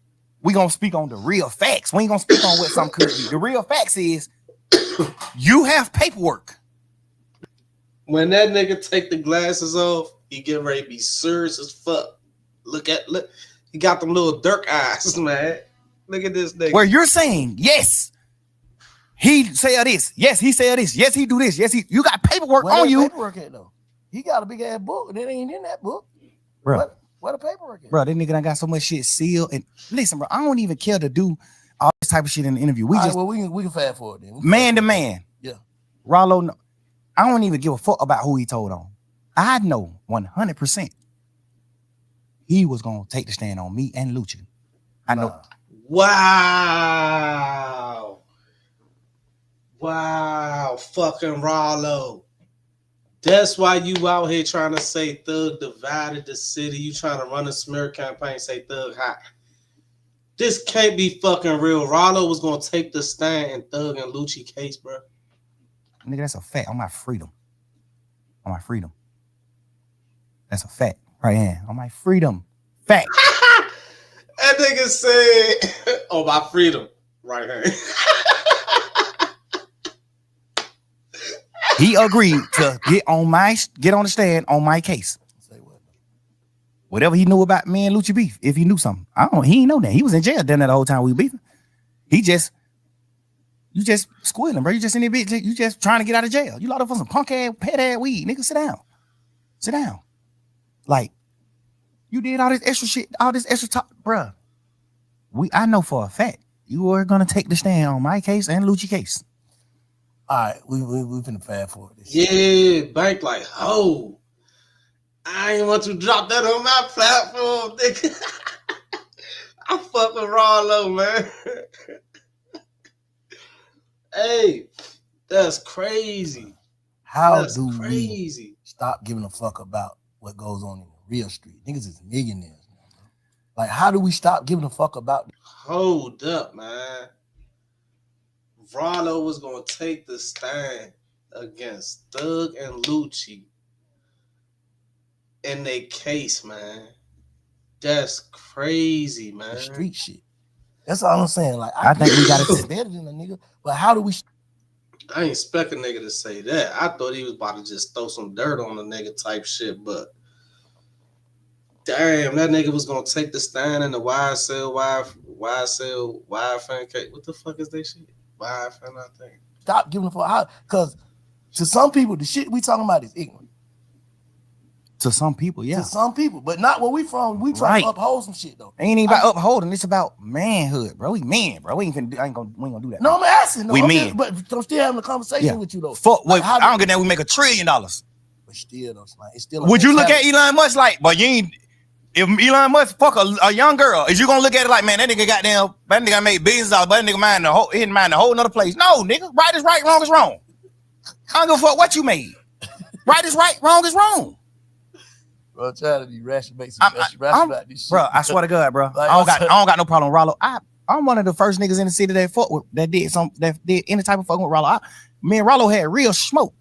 we gonna speak on the real facts. We ain't gonna speak on what something could be. The real facts is you have paperwork. When that nigga take the glasses off, he get ready to be serious as fuck. Look, he got them little Dirk eyes, man. Look at this nigga. Where you're saying, yes, he said this. Yes, he said this. Yes, he do this. Yes, you got paperwork on you. Paperwork at though. He got a big ass book that ain't in that book. Bro. What the paperwork at? Bro, that nigga done got so much shit sealed. And listen, bro, I don't even care to do all this type of shit in the interview. We can fast forward then. Man to man. Yeah. Rollo, I don't even give a fuck about who he told on. I know 100% he was gonna take the stand on me and Lucci. I know. Wow, fucking Rollo. That's why you out here trying to say Thug divided the city. You trying to run a smear campaign, say Thug hot. This can't be fucking real. Rollo was gonna take the stand in Thug and Lucci case, bro. Nigga, that's a fact. On my freedom. On my freedom. That's a fact. Right here. On my freedom. Fact. That nigga said, "Oh, my freedom." Right here. He agreed to get on the stand on my case. Say what? Whatever he knew about me and Lucci beef, if he knew something. He ain't know that. He was in jail during that the whole time we beefing. You just squealing, bro. You just in there, bitch. You just trying to get out of jail. You locked up for some punk ass, pet ass weed. Nigga, sit down. Sit down. Like, you did all this extra shit, all this extra talk, bruh. I know for a fact you are gonna take the stand on my case and Lucci case. All right, we finna fast forward this. Yeah, Bank like, oh, I ain't want to drop that on my platform, nigga. I fuck with Rollo, man. Hey, that's crazy. How That's do crazy. we stop giving a fuck about what goes on in the real street? Niggas is millionaires now, bro. Like, how do we stop giving a fuck about? Hold up, man. Rollo was gonna take the stand against Thug and Lucci in their case, man. That's crazy, man. The street shit. That's all I'm saying. Like, I think we gotta it's better than a nigga, but how do we? I ain't expect a nigga to say that. I thought he was about to just throw some dirt on the nigga type shit, but damn, that nigga was gonna take the stand in the YSL fan case. What the fuck is that shit? YFN, I think. Stop giving a fuck. How? Because to some people, the shit we talking about is ignorant. To some people, yeah. To some people, but not where we from. We try to uphold some shit though. Ain't even about upholding. It's about manhood, bro. We men, bro. We ain't gonna do that. No, I'm asking. No, we I'm men, just, but I'm still having a conversation with you though. Fuck. Like, I don't get that. We make $1 trillion. But still, though, it's still. Would you look at Elon Musk like, but you ain't? If Elon Musk fuck a young girl, is you gonna look at it like, man, that nigga made billions of dollars, but that nigga he didn't mind a whole nother place? No, nigga, right is right, wrong is wrong. I don't give a fuck what you made. Right is right, wrong is wrong. Bro, trying to be rational, make some rational about this shit. Bro, I swear to God, bro, Like, I don't got no problem with Rollo. I'm one of the first niggas in the city that did any type of fucking with Rollo. Me and Rollo had real smoke.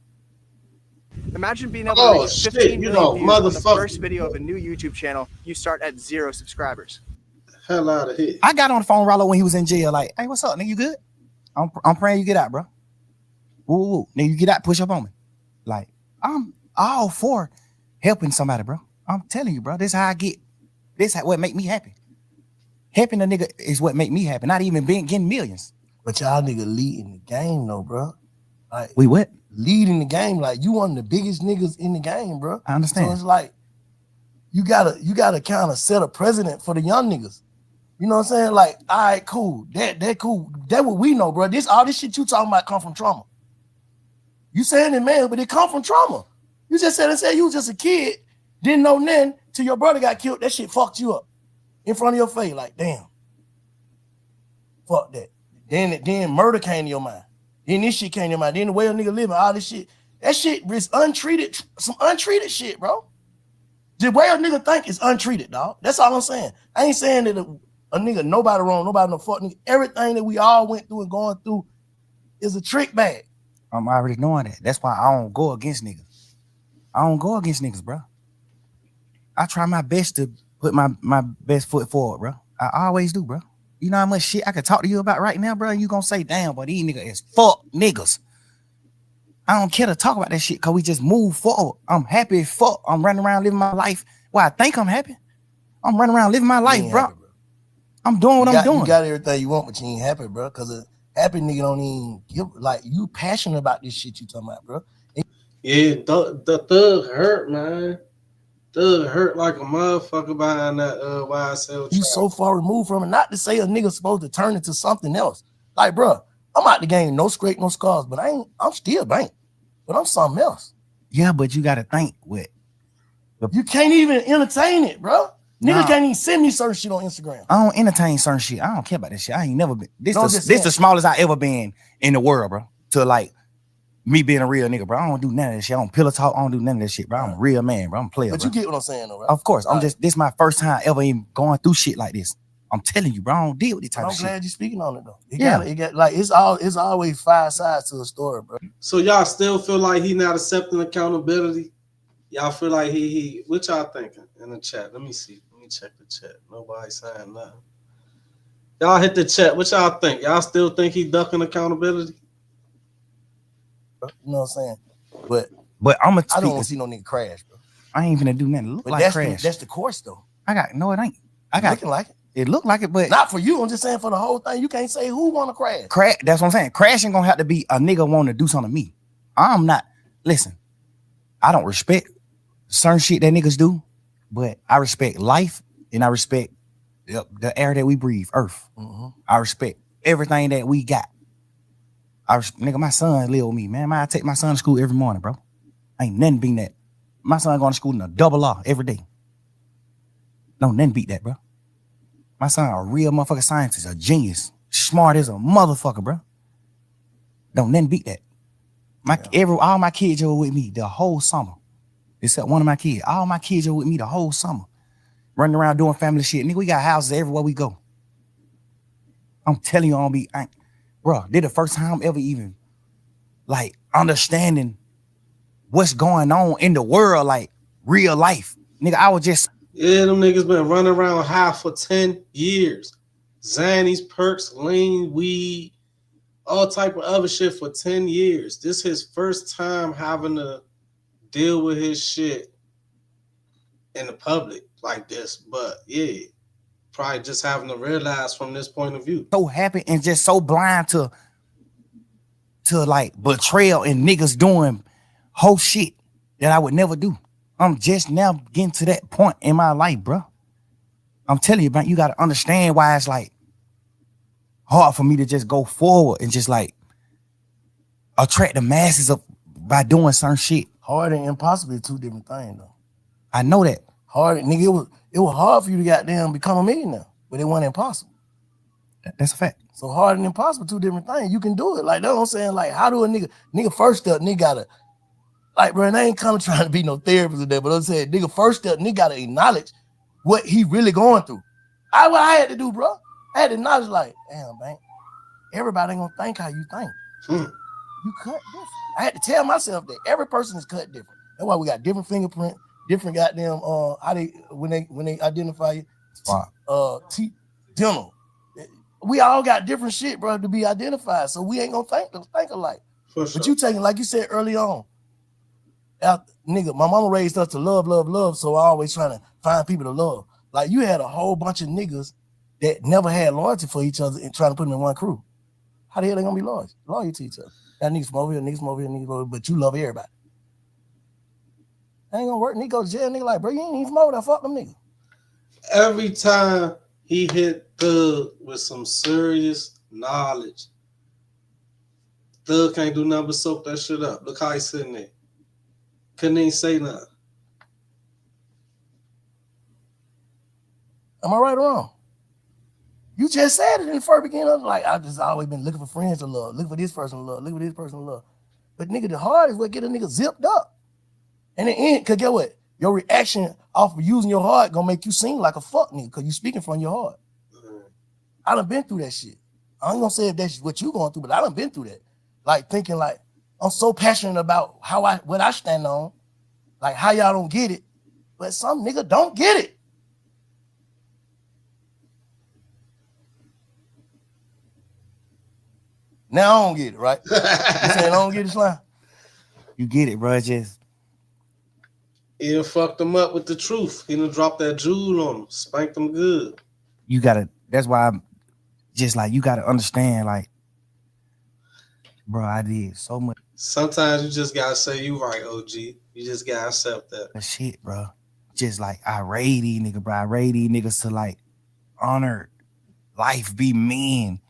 Imagine being able to reach 15 million views on the first video of a new YouTube channel. You start at 0 subscribers. Hell out of here. I got on the phone Rollo when he was in jail. Like, hey, what's up, nigga? You good? I'm praying you get out, bro. Woo, nigga, you get out, push up on me. Like, I'm all for helping somebody, bro. I'm telling you, bro. This is how I get. This is what make me happy. Helping a nigga is what make me happy. Not even getting millions. But y'all nigga leading the game, though, bro. Like, we what? Leading the game, like you one of the biggest niggas in the game, bro. I understand. So it's like you gotta kind of set a precedent for the young niggas. You know what I'm saying? Like, all right, cool. That cool. That what we know, bro. All this shit you talking about come from trauma. You saying it, man, but it come from trauma. You just said you was just a kid, didn't know nothing till your brother got killed. That shit fucked you up in front of your face. Like, damn. Fuck that. Then murder came to your mind. Then this shit came to your mind. Then the way a nigga living, all this shit. That shit is untreated, some untreated shit, bro. The way a nigga think is untreated, dog. That's all I'm saying. I ain't saying that a nigga, nobody wrong, nobody no fuck nigga. Everything that we all went through and going through is a trick bag. I'm already knowing that. That's why I don't go against niggas. I don't go against niggas, bro. I try my best to put my best foot forward, bro. I always do, bro. You know how much shit I could talk to you about right now, bro? You gonna say, damn, but these niggas is fuck niggas. I don't care to talk about that shit because we just move forward. I'm happy as fuck. I'm running around living my life. Well, I think I'm happy. I'm running around living my life, bro. Happy, bro. I'm doing what I'm doing. You got everything you want, but you ain't happy, bro. Because a happy nigga don't even give, like, you passionate about this shit you talking about, bro. Yeah, the thug hurt, man. Thug hurt like a motherfucker behind that YSL. You so far removed from it. Not to say a nigga supposed to turn into something else. Like, bro, I'm out the game, no scrape, no scars, but I'm still bank. But I'm something else. Yeah, but you gotta think with. You can't even entertain it, bro. Niggas can't even send me certain shit on Instagram. I don't entertain certain shit. I don't care about this shit. I ain't never been. This the smallest I ever been in the world, bro. To like me being a real nigga, bro. I don't do none of that shit. I don't pillow talk. I don't do none of that shit, bro. I'm a real man, bro. I'm a player. But bro. You get what I'm saying, though, right? Of course. This is my first time ever even going through shit like this. I'm telling you, bro, I don't deal with this type I'm of shit. glad you're speaking on it though. It got like it's always 5 sides to a story, bro. So y'all still feel like he not accepting accountability? Y'all feel like he what y'all thinking in the chat? Let me see. Let me check the chat. Nobody saying nothing. Y'all hit the chat. What y'all think? Y'all still think he ducking accountability? You know what I'm saying? But I'm gonna I don't want to see no nigga crash, bro. I ain't gonna do nothing. Look but like crash. That's the course though. I got no, it ain't. I got looking like it. It looked like it, but not for you. I'm just saying for the whole thing. You can't say who want to crash. That's what I'm saying. Crashing gonna have to be a nigga want to do something to me. I'm not. Listen, I don't respect certain shit that niggas do, but I respect life and I respect the air that we breathe, Earth. Mm-hmm. I respect everything that we got. Nigga, my son live with me, man. I take my son to school every morning, bro. Ain't nothing beating that. My son going to school in a double R every day. No, nothing beat that, bro. My son a real motherfucking scientist, a genius, smart as a motherfucker, bro. Don't nothing beat that. All my kids were with me the whole summer, except one of my kids. All my kids were with me the whole summer, running around doing family shit. Nigga, we got houses everywhere we go. I'm telling you, bro. This the first time ever even like understanding what's going on in the world, like real life. Nigga, I was just them niggas been running around high for 10 years. Xannies, perks, lean, weed, all type of other shit for 10 years. This his first time having to deal with his shit in the public like this. But yeah, probably just having to realize from this point of view. So happy and just so blind to like betrayal and niggas doing whole shit that I would never do. I'm just now getting to that point in my life, bro. I'm telling you, man, you got to understand why it's like hard for me to just go forward and just like attract the masses up by doing certain shit. Hard and impossible is two different things, though. I know that. Hard, nigga, it was hard for you to goddamn become a millionaire, but it wasn't impossible. That's a fact. So hard and impossible, two different things. You can do it. Like, that's what I'm saying. Like, how do a nigga first step, nigga gotta, like, bro, and I ain't kind of trying to be no therapist or that, but I'm saying, nigga first step, nigga gotta acknowledge what he really going through. What I had to do, bro. I had to acknowledge, like, damn, man, everybody ain't gonna think how you think. You cut different. I had to tell myself that every person is cut different. That's why we got different fingerprint, different goddamn how they when they identify you, dental. We all got different shit, bro, to be identified. So we ain't gonna think alike. But you taking, like you said early on, nigga, my mama raised us to love. So I always trying to find people to love. Like, you had a whole bunch of niggas that never had loyalty for each other and trying to put them in one crew. How the hell they gonna be loyal to each other? That niggas from over here, niggas from over here, niggas from over here, but you love everybody. That ain't gonna work. Nigga go to jail, nigga like, bro, you ain't even from over there, fuck them niggas. Every time he hit Thug with some serious knowledge, Thug can't do nothing but soak that shit up. Look how he's sitting there. Couldn't even say nothing. Am I right or wrong? You just said it in the first beginning. Like, I've just always been looking for friends to love, looking for this person to love, looking for this person to love. But nigga, the heart is what get a nigga zipped up. And in the end, cause get what? Your reaction off of using your heart gonna make you seem like a fuck nigga, cause you speaking from your heart. I done been through that shit. I ain't gonna say if that's what you going through, but I done been through that. Like, thinking like, I'm so passionate about what I stand on, like how y'all don't get it, but some nigga don't get it. Now I don't get it, right? You saying I don't get it, Slime? You get it, bro. Just he done fucked him up with the truth. He done dropped that jewel on him, spanked him good. You gotta. That's why I'm just like, you gotta understand, like, bro, I did so much. Sometimes you just gotta say you right, OG. You just gotta accept that. Shit, bro. Just like, I raid these niggas, bro. I raid these niggas to like honor life, be men.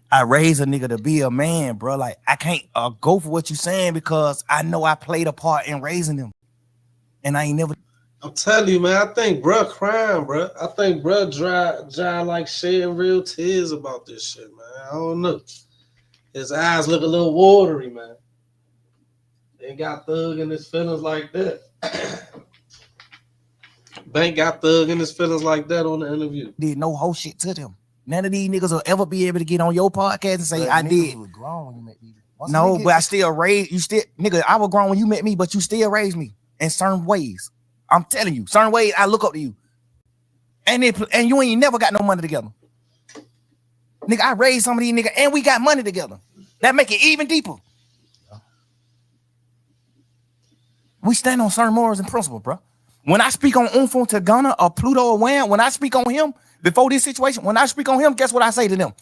I raise a nigga to be a man, bro. Like, I can't go for what you saying because I know I played a part in raising them. And I ain't never. I'm telling you, man, I think bro crying, bro. I think bro dry like shedding real tears about this shit, man. I don't know. His eyes look a little watery, man. They got Thug in his feelings like that. Bank got thug in his feelings like that on the interview. Did no whole shit to them. None of these niggas will ever be able to get on your podcast and say, I did. Grown when you met me. No, but I still raised you. Still, nigga, I was grown when you met me, but you still raised me in certain ways. I'm telling you, certain ways I look up to you. And you ain't never got no money together. Nigga, I raised some of these niggas and we got money together. That make it even deeper. We stand on certain morals and principles, bro. When I speak on Unfo to Ghana or Pluto or Wham, when I speak on him before this situation, when I speak on him, guess what I say to them?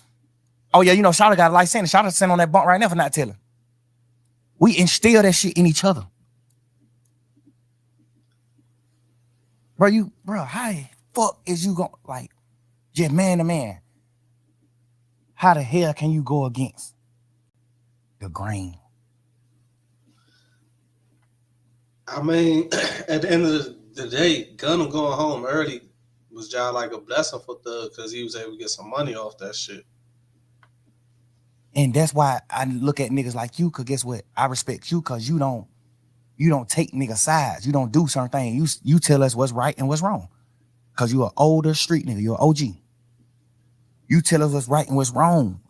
Oh, yeah, you know, Shawty got a life sentence. Shawty sitting on that bunk right now for not telling. We instill that shit in each other. Bro, how the fuck is you going, like, just man to man? How the hell can you go against the grain? I mean, at the end of the day, Gunna going home early was just like a blessing for Thug because he was able to get some money off that shit. And that's why I look at niggas like you, cause guess what? I respect you cause you don't take nigga sides. You don't do certain things. You tell us what's right and what's wrong. Cause you an older street nigga, you're an OG. You tell us what's right and what's wrong.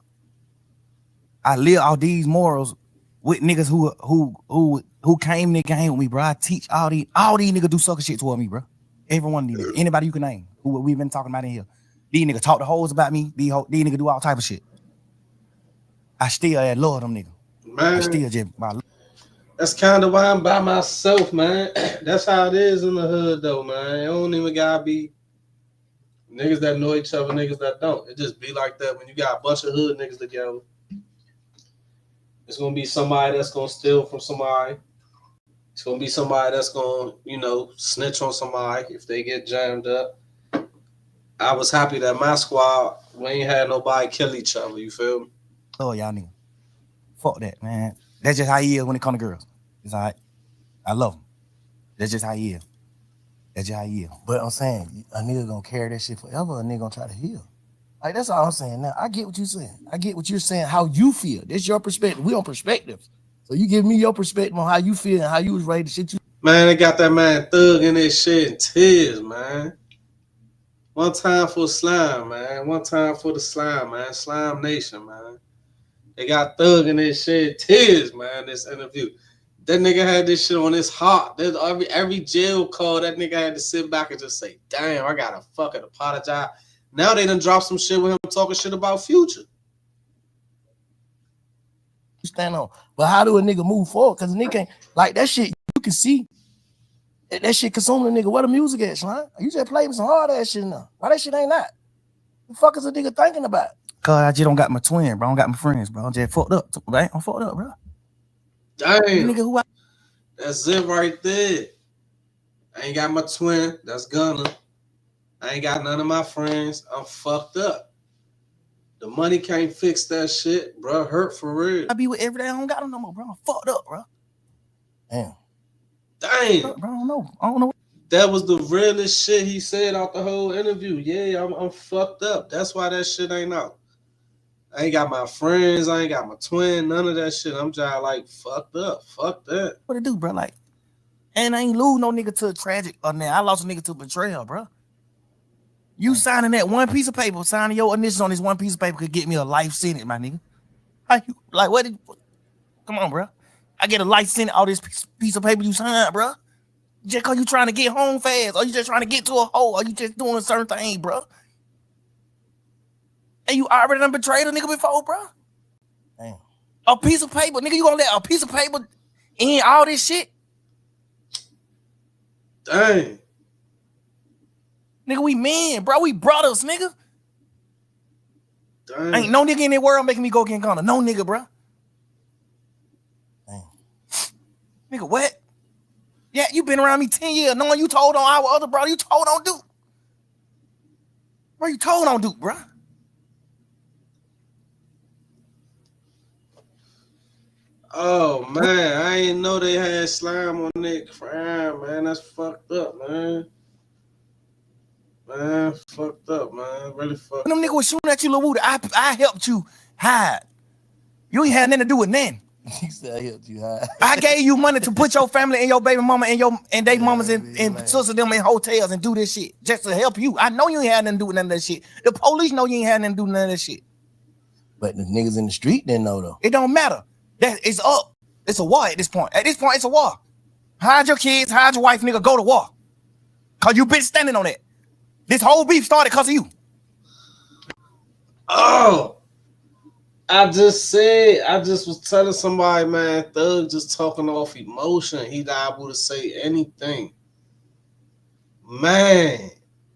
I live all these morals with niggas who came in the game with me, bro. I teach all these niggas do sucker shit toward me, bro. Every one of these niggas, anybody you can name, who we've been talking about in here. These niggas talk the hoes about me. These niggas do all type of shit. I still love them niggas. Man, I still just my. That's kind of why I'm by myself, man. That's how it is in the hood, though, man. It don't even gotta be niggas that know each other, niggas that don't. It just be like that when you got a bunch of hood niggas together. It's gonna be somebody that's gonna steal from somebody. It's gonna be somebody that's gonna, snitch on somebody if they get jammed up. I was happy that my squad, we ain't had nobody kill each other, you feel me? Oh, y'all niggas. Fuck that, man. That's just how he is when it comes to girls. It's all right. I love him. That's just how he is. That's just how he is. But I'm saying, a nigga gonna carry that shit forever, a nigga gonna try to heal. Like, that's all I'm saying. Now, I get what you're saying. I get what you're saying, how you feel. That's your perspective. We on perspectives. So you give me your perspective on how you feel and how you was raised, the shit you... Man, they got that man Thug in this shit in tears, man. One time for Slime, man. One time for the Slime, man. Slime Nation, man. They got Thug in this shit, tears, man, this interview. That nigga had this shit on his heart. There's every jail call, that nigga had to sit back and just say, damn, I gotta fucking apologize. Now they done dropped some shit with him talking shit about Future. You stand on. But how do a nigga move forward? Because a nigga ain't, like, that shit, you can see that shit consuming a nigga. Where the music at, son? You just playing some hard ass shit now. Why that shit ain't that? The fuck is a nigga thinking about? Cause I just don't got my twin, bro. I don't got my friends, bro. I'm just fucked up, right? I'm fucked up, bro. Damn. Nigga, who that's it right there. I ain't got my twin. That's Gunna. I ain't got none of my friends. I'm fucked up. The money can't fix that shit, bro. Hurt for real. I be with every day. I don't got them no more, bro. I'm fucked up, bro. Damn. Bro, I don't know. That was the realest shit he said out the whole interview. Yeah, I'm fucked up. That's why that shit ain't out. I ain't got my friends. I ain't got my twin. None of that shit. I'm just like fucked up. Fuck that. What it do, bro? Like, and I ain't lose no nigga to a tragic. I lost a nigga to betrayal, bro. You signing that one piece of paper, signing your initials on this one piece of paper could get me a life sentence, my nigga. How you, like, what? Come on, bro. I get a life sentence, all this piece of paper you signed, bro. Just cause you trying to get home fast, or you just trying to get to a hole, or you just doing a certain thing, bro. And you already done betrayed a nigga before, bro. Damn. A piece of paper, nigga, you gonna let a piece of paper in all this shit? Dang. Nigga, we men, bro. We brothers, nigga. Dang. Ain't no nigga in the world making me go get Ghana. No nigga, bro. Damn. Nigga, what? Yeah, you been around me 10 years, knowing you told on our other brother, you told on Duke. Bro, you told on Duke, bro. Oh, man. I ain't know they had slime on their crime, man. That's fucked up, man. Man, fucked up, man. Really fucked up. When them niggas was shooting at you, Lil Woody, I helped you hide. You ain't had nothing to do with nothing. He said I helped you high. I gave you money to put your family and your baby mama and they mamas and sisters them in hotels and do this shit just to help you. I know you ain't had nothing to do with none of that shit. The police know you ain't had nothing to do with none of that shit. But the niggas in the street didn't know though. It don't matter. That it's up. It's a war at this point. At this point, it's a war. Hide your kids, hide your wife, nigga, go to war. Cause you been standing on that. This whole beef started because of you. Oh, I just was telling somebody, man, Thug just talking off emotion. He liable to say anything. Man.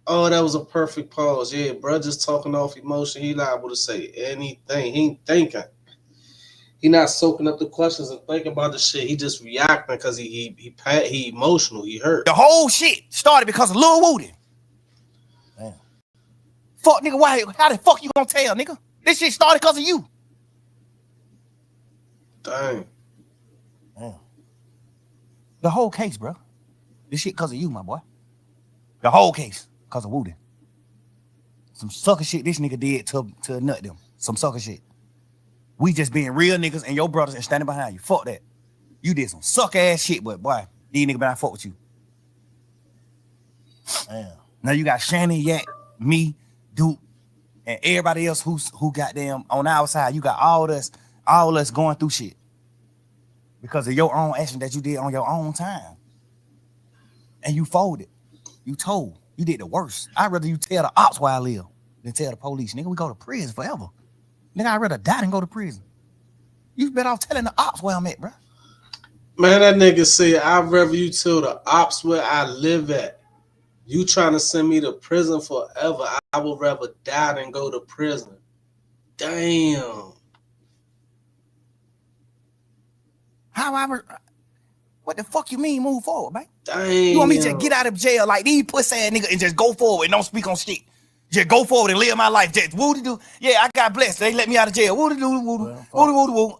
Oh, that was a perfect pause. Yeah, bro, just talking off emotion. He liable to say anything. He ain't thinking. He not soaking up the questions and thinking about the shit. He just reacting because he emotional. He hurt. The whole shit started because of Lil Woody. Damn. Fuck, nigga, how the fuck you gonna tell, nigga? This shit started because of you. Dang. Damn. The whole case, bro. This shit because of you, my boy. The whole case because of Woody. Some sucker shit this nigga did to nut them. Some sucker shit. We just being real niggas and your brothers and standing behind you. Fuck that. You did some suck ass shit, but boy, these niggas better fuck with you. Damn. Now you got Shannon, Yak, me, Duke, and everybody else who got them on our side. You got all us going through shit because of your own action that you did on your own time. And you folded. You told. You did the worst. I'd rather you tell the ops where I live than tell the police. Nigga, we go to prison forever. Nigga, I'd rather die than go to prison. You better off telling the ops where I'm at, bro. Man, that nigga said, I'd rather you tell the ops where I live at. You trying to send me to prison forever. I would rather die than go to prison. Damn. What the fuck you mean move forward, man? Damn. You want me to just get out of jail like these pussy ass nigga and just go forward and don't speak on shit? Just go forward and live my life. Just woody do. Yeah, I got blessed. They let me out of jail. Woody do, woody.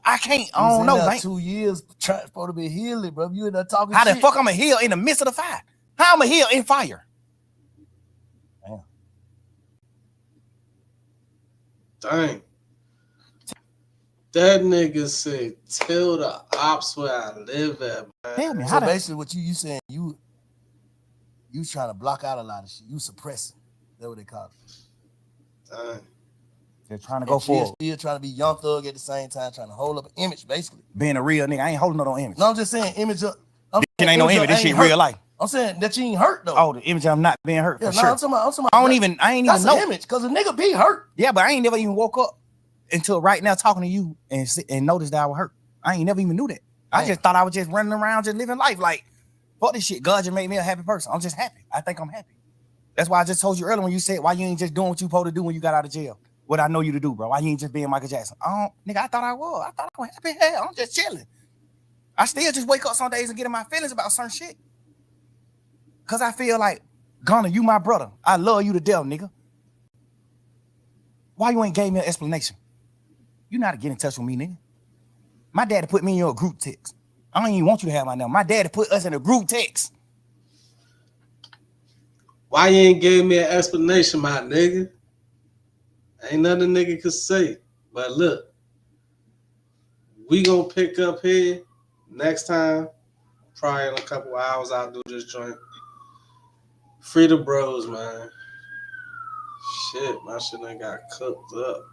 I can't. I don't know, man. 2 years trying to be healing, bro. You in there talking How shit. the fuck I'm a heal in the midst of the fire? How I'm a heal in fire? Dang. That nigga said, tell the ops where I live at, man. Tell me, so basically what you saying, you trying to block out a lot of shit. You suppressing. That's what they call it. Dang. They're trying to go forward. Still trying to be Young Thug at the same time, trying to hold up an image, basically. Being a real nigga, I ain't holding no image. No, I'm just saying image of... This ain't no image. This shit real life. I'm saying that you ain't hurt, though. Oh, the image of I'm not being hurt, for sure. I'm talking about I ain't even know. That's an image, because a nigga be hurt. Yeah, but I ain't never even woke up until right now talking to you and noticed that I was hurt. I ain't never even knew that. I just thought I was just running around just living life like, fuck this shit. God just made me a happy person. I'm just happy. I think I'm happy. That's why I just told you earlier when you said, why you ain't just doing what you supposed to do when you got out of jail? What I know you to do, bro. Why you ain't just being Michael Jackson? Nigga, I thought I was. I thought I was happy. Hell, I'm just chilling. I still just wake up some days and get in my feelings about certain shit. Cause I feel like, Gunna, you my brother. I love you to death, nigga. Why you ain't gave me an explanation? You know how to get in touch with me, nigga. My daddy put me in your group text. I don't even want you to have my number. My daddy put us in a group text. Why you ain't gave me an explanation, my nigga? Ain't nothing nigga could say. But look, we gonna pick up here next time. Probably in a couple hours I'll do this joint. Free the bros, man. Shit, my shit ain't got cooked up.